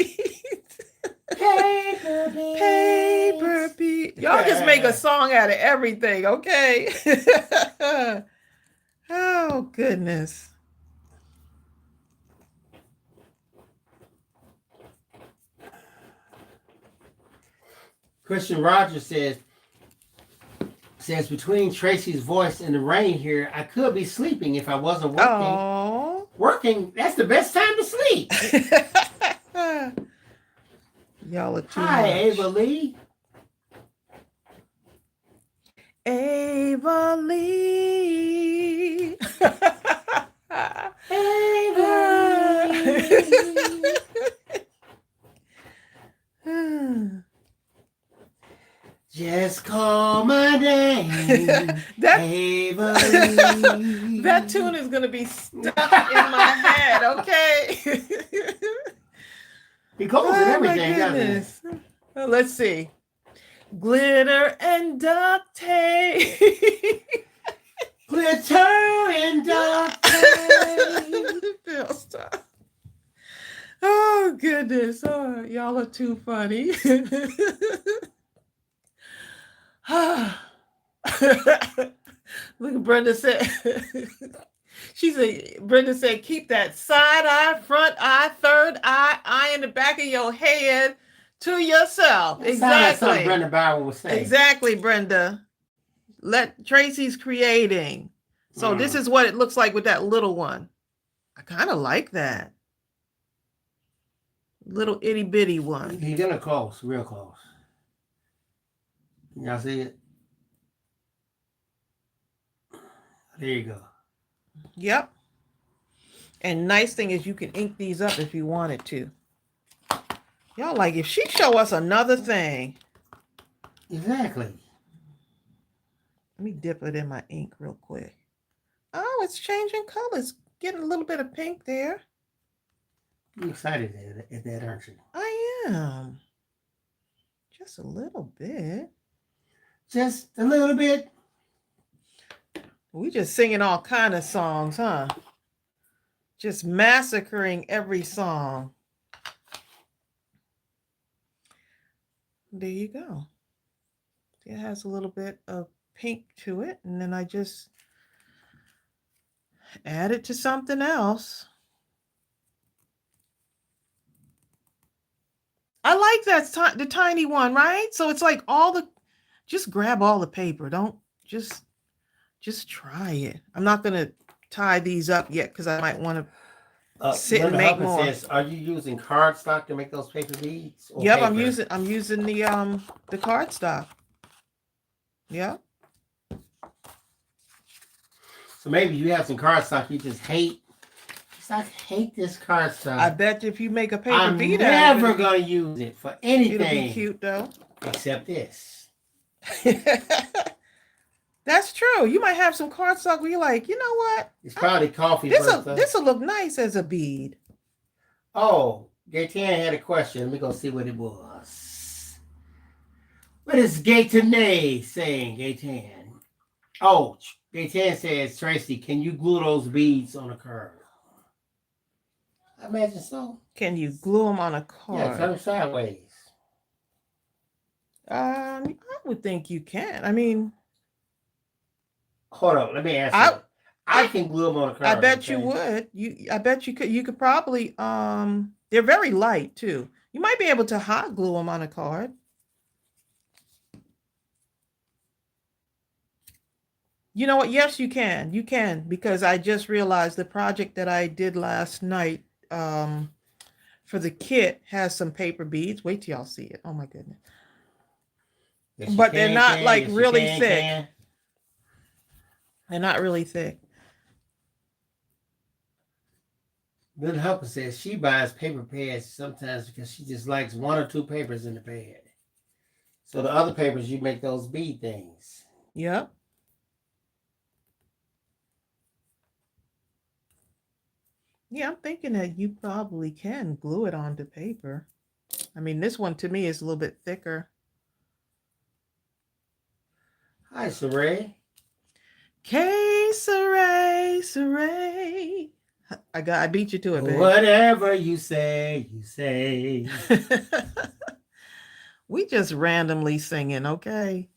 Paper beads. Paper beads. Y'all just make a song out of everything, okay? Oh, goodness. Christian Rogers says between Tracey's voice and the rain here, I could be sleeping if I wasn't working. Oh. Working, that's the best time to sleep. Y'all are too Hi, much. Ava Lee. Ava Lee. Ava Lee. Just call my name. Ava Lee. That tune is going to be stuck in my head, okay? He calls it everything, doesn't he? Well, let's see. Glitter and duct tape. Glitter and duct tape. Bill, stop. Oh, goodness. Oh, y'all are too funny. Look at Brenda said. Brenda said, keep that side eye, front eye, third eye, in the back of your head to yourself. That sounds like something Exactly. Brenda Bauer would say. Exactly, Brenda. Tracy's creating. So this is what it looks like with that little one. I kind of like that. Little itty bitty one. He's getting close, real close. Can y'all see it? There you go. Yep. And nice thing is you can ink these up if you wanted to. Y'all like, if she show us another thing. Exactly. Let me dip it in my ink real quick. Oh, it's changing colors. Getting a little bit of pink there. You're excited at that, aren't you? I am. Just a little bit. Just a little bit. We just singing all kind of songs, huh? Just massacring every song. There you go. It has a little bit of pink to it, and then I just add it to something else. I like that, the tiny one, right? So it's like just grab all the paper. Don't just try it. I'm not gonna tie these up yet because I might want to sit and make more. Says, are you using cardstock to make those paper beads? Yep, paper? I'm using the cardstock. Yep. So maybe you have some cardstock you just hate. I hate this cardstock. I bet if you make a paper bead I'm never gonna use it for anything. It'll be cute though. Except this. That's true. You might have some cardstock where you're like, you know what? It's probably coffee. This will look nice as a bead. Oh, Gaetan had a question. Let me go see what it was. What is Gaetanay saying, Gaetan? Oh, Gaetan says, Tracy, can you glue those beads on a card? I imagine so. Can you glue them on a card? Yeah, turn them sideways. I would think you can. I mean, hold on. Let me ask you. I can glue them on a card. I bet you would. I bet you could. You could probably. They're very light too. You might be able to hot glue them on a card. You know what? Yes, you can. You can, because I just realized the project that I did last night for the kit has some paper beads. Wait till y'all see it. Oh my goodness. Yes, but they're not like really thick. Can. They're not really thick. Little Helper says she buys paper pads sometimes because she just likes one or two papers in the pad. So the other papers, you make those bead things. Yep. Yeah, I'm thinking that you probably can glue it onto paper. I mean, this one to me is a little bit thicker. Hi, Saray. Saray. I beat you to it, babe. Whatever you say, you say. We just randomly singing, okay?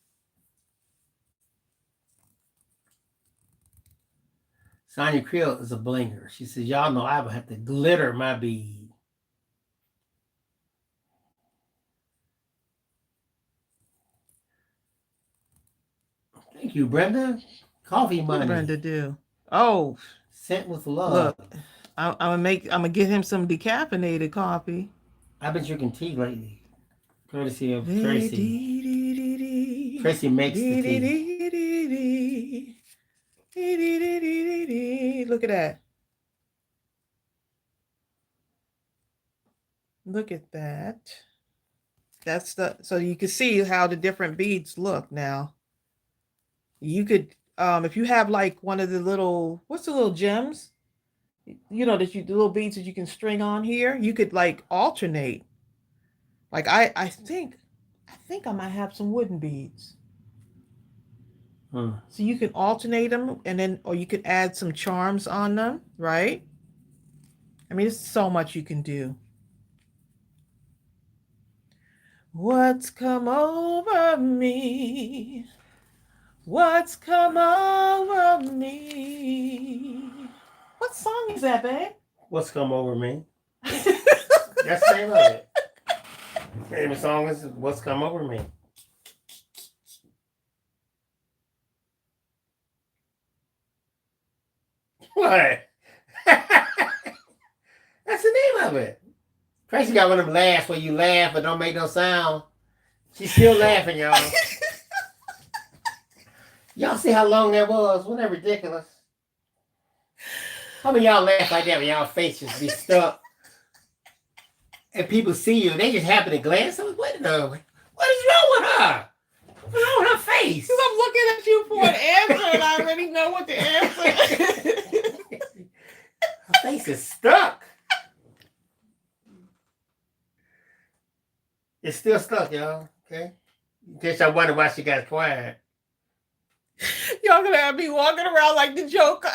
Sonia Creel is a blinger. She says, y'all know I would have to glitter my bead. Thank you, Brenda. Coffee money. What Brenda do? Oh. Sent with love. Look, I'm gonna get him some decaffeinated coffee. I've been drinking tea lately. Courtesy of Tracy. Tracy makes the tea. Look at that. Look at that. That's so you can see how the different beads look now. You could, if you have like one of the little, what's the little gems? You know, the little beads that you can string on here. You could like alternate. Like I think I might have some wooden beads. So you can alternate them, and then, or you could add some charms on them, right? I mean, there's so much you can do. What's come over me? What's come over me? What song is that, babe? What's come over me? That's the name of it. The name of the song is What's Come Over Me. What? That's the name of it. Tracy got one of them laughs where you laugh but don't make no sound. She's still laughing, y'all. Y'all see how long that was? Wasn't that ridiculous? How many of y'all laugh like that when y'all faces be stuck? And people see you, they just happen to glance. I'm like, what is wrong with her? What's wrong with her face? Because I'm looking at you for an answer and I already know what the answer is. Her face is stuck. It's still stuck, y'all. Okay? In case y'all wonder why she got quiet. Y'all gonna have me walking around like the Joker.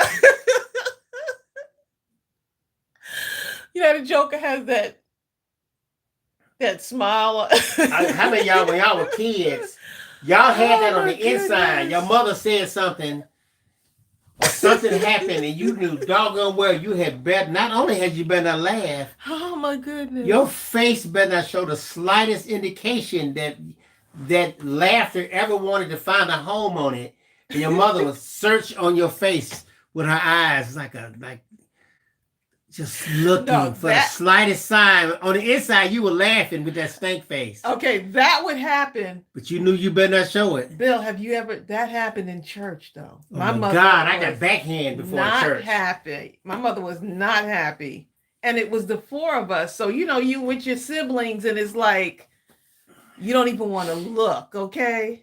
You know, the Joker has that smile. How many of y'all, when y'all were kids, y'all had that on the inside? Your mother said something, or something happened, and you knew doggone well you had better. Not only had you better laugh, Oh my goodness! your face better not show the slightest indication that laughter ever wanted to find a home on it, and your mother would search on your face with her eyes like just looking for the slightest sign. On the inside, you were laughing with that stank face. Okay, that would happen. But you knew you better not show it. Bill, have you ever... That happened in church, though. Oh my mother God, I got backhand before church. Not happy. My mother was not happy. And it was the four of us. So, you know, you with your siblings, and it's like, you don't even want to look, okay?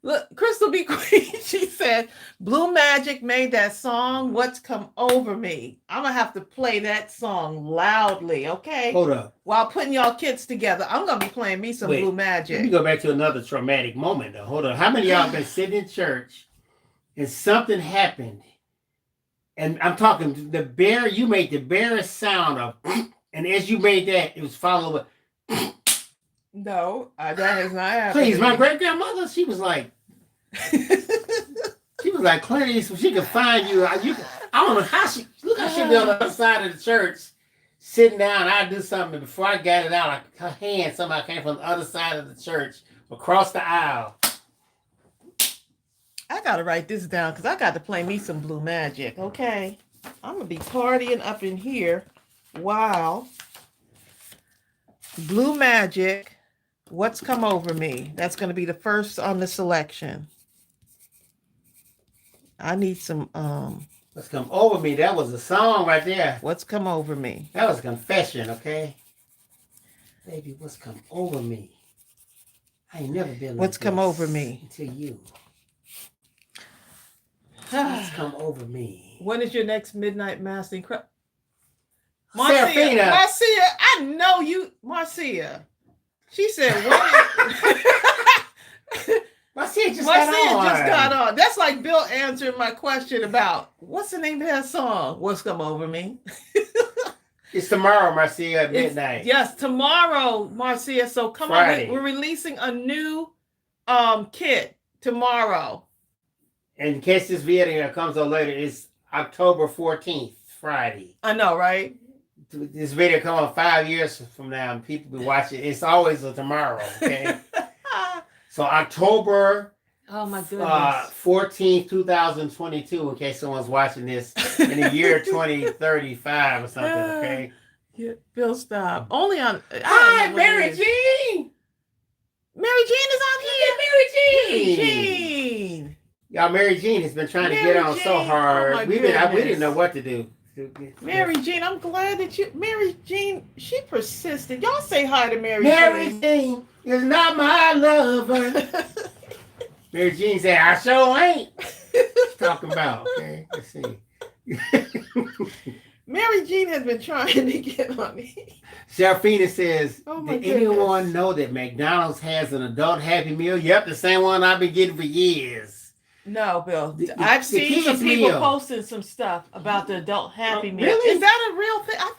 Look, Crystal B. Queen, she said, Blue Magic made that song, What's Come Over Me. I'm going to have to play that song loudly, okay? Hold up. While putting y'all kids together, I'm going to be playing me some Blue Magic. Let me go back to another traumatic moment, though. Hold on. How many of y'all been sitting in church and something happened? And I'm talking you made the barest sound of, and as you made that, it was followed by, no, that has not happened. Please, my great-grandmother, she was like Clarice, so she could find you. I don't know how she'd be on the other side of the church, sitting down. I'd do something, before I got it out, her hand somehow came from the other side of the church, across the aisle. I got to write this down, because I got to play me some Blue Magic, okay? I'm going to be partying up in here. Wow. Blue Magic, What's Come Over Me. That's going to be the first on the selection. I need some... What's Come Over Me? That was a song right there. What's Come Over Me? That was a confession, okay? Baby, what's come over me? I ain't never been like What's come over me? Until you. What's come over me? When is your next midnight mastering? Marcia, I know you, Marcia. She said, Marcia just got on. That's like Bill answering my question about, what's the name of that song? What's Come Over Me? It's tomorrow, Marcia, at midnight. Yes, tomorrow, Marcia. So come Friday. on, we're releasing a new kit tomorrow. And in case this video comes out later, it's October 14th, Friday. I know, right? This video come on 5 years from now, and people be watching. It's always a tomorrow, okay? So October 14th, 2022, in case someone's watching this in the year 2035 or something, okay? Yeah, Bill, stop. Only on... Hi, Mary Jean! Mary Jean is on here! Mary Jean! Y'all, Mary Jean has been trying to get on so hard. We didn't know what to do. Mary Jean, I'm glad that Mary Jean, she persisted. Y'all say hi to Mary Jean. Mary Jean is not my lover. Mary Jean said, I sure ain't. Talking about, okay? Let's see. Mary Jean has been trying to get on me. Serafina says, did anyone know that McDonald's has an adult Happy Meal? Yep, the same one I've been getting for years. No, Bill. I've seen some people posting some stuff about the adult Happy Meal. Really? Is that a real thing? I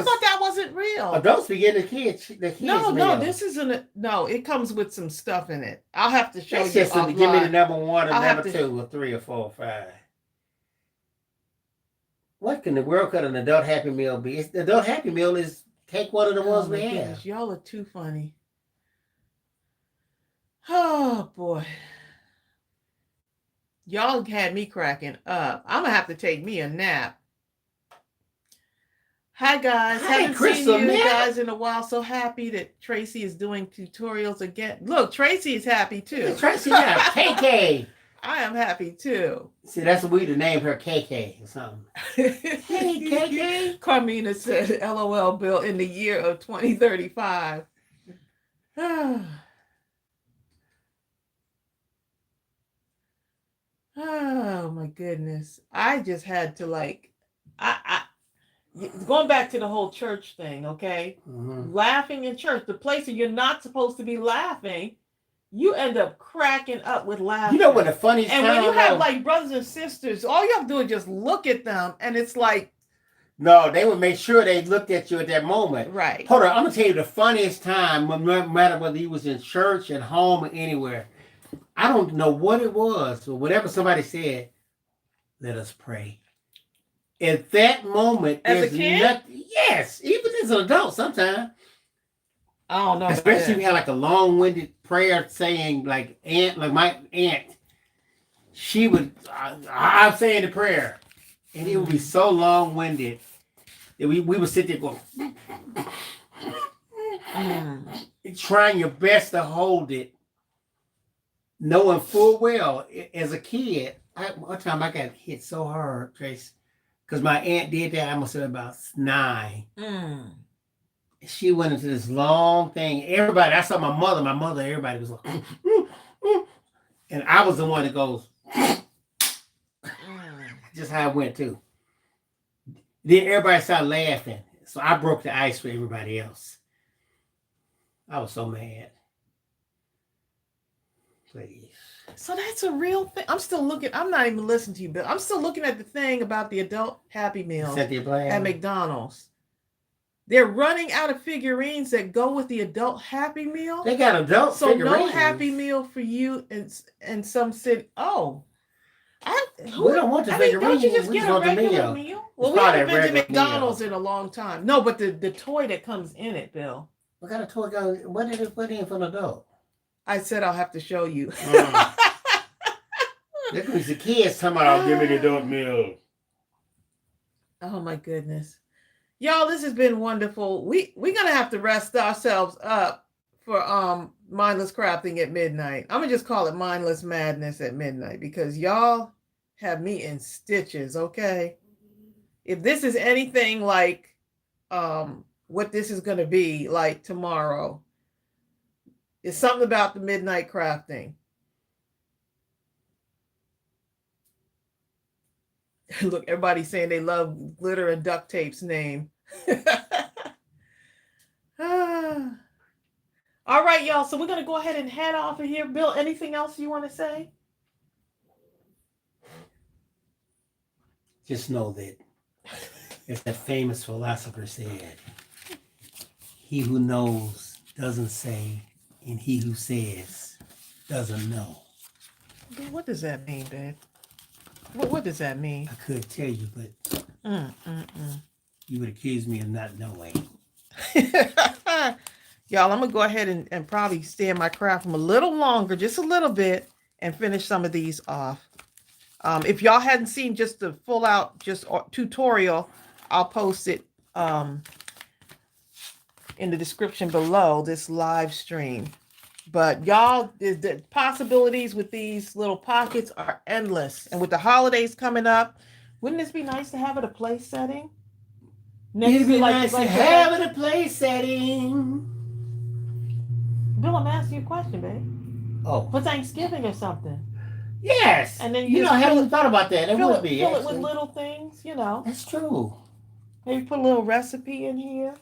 thought that wasn't real. Adults be getting the kids No, meal. this isn't. No, it comes with some stuff in it. I'll have to show you. Just give me the number 1 or number 2 or 3 or 4 or 5. What in the world could an adult Happy Meal be? The adult Happy Meal is Take one of the ones we my have. goodness, y'all are too funny. Oh boy. Y'all had me cracking up. I'm gonna have to take me a nap. Hi guys, Hi, haven't Crystal, seen you man. guys in a while. So happy that Tracey is doing tutorials again. Look, Tracey is happy too. Tracey, yeah, KK. I am happy too. See, that's what we to name her KK or something. Hey, KK. Carmina said, LOL, Bill, in the year of 2035. Oh my goodness. I just had to I going back to the whole church thing, okay? Mm-hmm. Laughing in church, the place where you're not supposed to be laughing, you end up cracking up with laughter. You know what the funniest and time when you have though? like brothers and sisters, all you have to do is just look at them, and it's like, no, they would make sure they looked at you at that moment. right. Hold on, I'm gonna tell you the funniest time, no matter whether you was in church, at home, or anywhere. I don't know what it was, or whatever somebody said. Let us pray. At that moment, As a there's kid? nothing. Yes, even as an adult, sometimes. I don't know. Especially if you have like a long-winded prayer saying, like my aunt, she would. I'm saying the prayer, and it would be so long-winded that we would sit there going, trying your best to hold it, knowing full well as a kid. One time I got hit so hard, Trace, because my aunt did that. I must have been about 9. She went into this long thing. Everybody, I saw my mother, everybody was like, and I was the one that goes, just how it went too. Then everybody started laughing. So I broke the ice for everybody else. I was so mad. Please. So that's a real thing. I'm still looking. I'm not even listening to you, Bill. I'm still looking at the thing about the adult Happy Meal at McDonald's. They're running out of figurines that go with the adult Happy Meal. They got adult so figurines. No Happy Meal for you in some city. Oh, we don't want the figurines. Don't you just get a regular meal? Well, we haven't been to McDonald's in a long time. No, but the toy that comes in it, Bill. What kind of toy goes? What did it put in for an adult? I said I'll have to show you. That means the kids talking about, give me the adult meal. Oh my goodness. Y'all, this has been wonderful. We're gonna have to rest ourselves up for Mindless Crafting at midnight. I'm gonna just call it Mindless Madness at midnight because y'all have me in stitches, okay? If this is anything like what this is gonna be like tomorrow, it's something about the midnight crafting. Look, everybody's saying they love Glitter and Duct Tape's name. All right, y'all. So we're going to go ahead and head off of here. Bill, anything else you want to say? Just know that, as that famous philosopher said, he who knows doesn't say, and he who says doesn't know. What does that mean, babe? What does that mean? I could tell you, but you would accuse me of not knowing. Y'all, I'm going to go ahead and probably stay in my craft from a little longer, just a little bit, and finish some of these off. If y'all hadn't seen just the full out tutorial, I'll post it in the description below this live stream. But y'all, the possibilities with these little pockets are endless. And with the holidays coming up, wouldn't this be nice to have it a place setting? It'd be nice to have it a place setting. Bill, I'm asking you a question, babe. Oh. For Thanksgiving or something. Yes. And then you know, I haven't thought about that. It would be. Fill it with little things, you know. That's true. Maybe put a little recipe in here.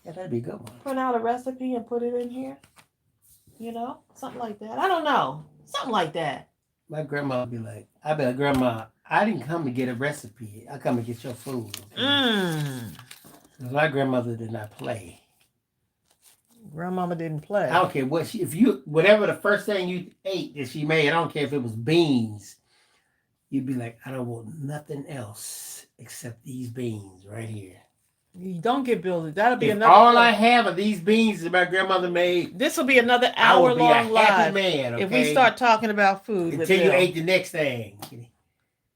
Yeah, that'd be a good one. Print out a recipe and put it in here. You know, something like that. I don't know. Something like that. My grandma would be like, I'd be like, Grandma, I didn't come to get a recipe. I come to get your food. Okay? My grandmother did not play. Grandmama didn't play. I don't care what whatever the first thing you ate that she made, I don't care if it was beans. You'd be like, I don't want nothing else except these beans right here. You don't get builders. That'll be If another. all I have are these beans that my grandmother made, This will be another I would be a hour-long happy live man. Okay? if we start talking about food with until you Bill. ate the next thing.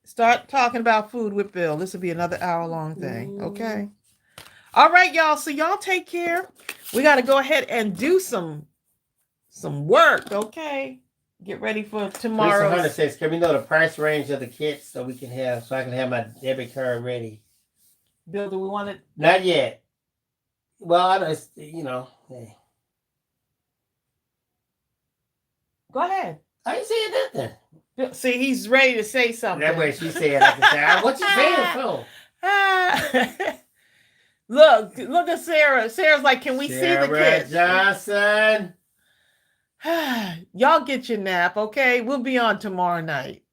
Start talking about food with Bill. This will be another hour-long thing. Okay. All right, y'all. So y'all take care. We got to go ahead and do some work. Okay. Get ready for tomorrow. Hunter says, "Can we know the price range of the kits so I can have my debit card ready?" Bill, do we want it? Not yet. Well, I don't, you know. Hey. Go ahead. I ain't saying nothing. See, he's ready to say something. That way she said, I can say, what you saying for? Look at Sarah. Sarah's like, can we see the kids? Johnson. Y'all get your nap, okay? We'll be on tomorrow night.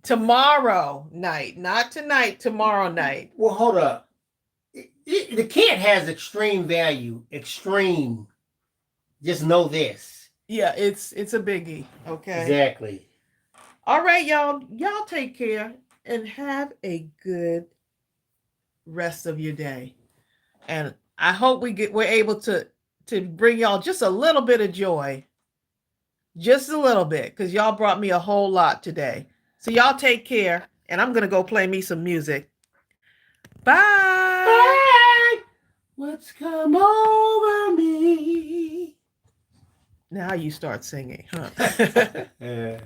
Tomorrow night, not tonight, tomorrow night. Well, hold up. The kit has extreme value. Extreme. Just know this. Yeah, it's a biggie, okay? Exactly. All right, y'all. Y'all take care and have a good rest of your day. And I hope we're able to bring y'all just a little bit of joy. Just a little bit, because y'all brought me a whole lot today. So y'all take care, and I'm going to go play me some music. Bye! Bye! What's come over me? Now you start singing, huh? Yeah.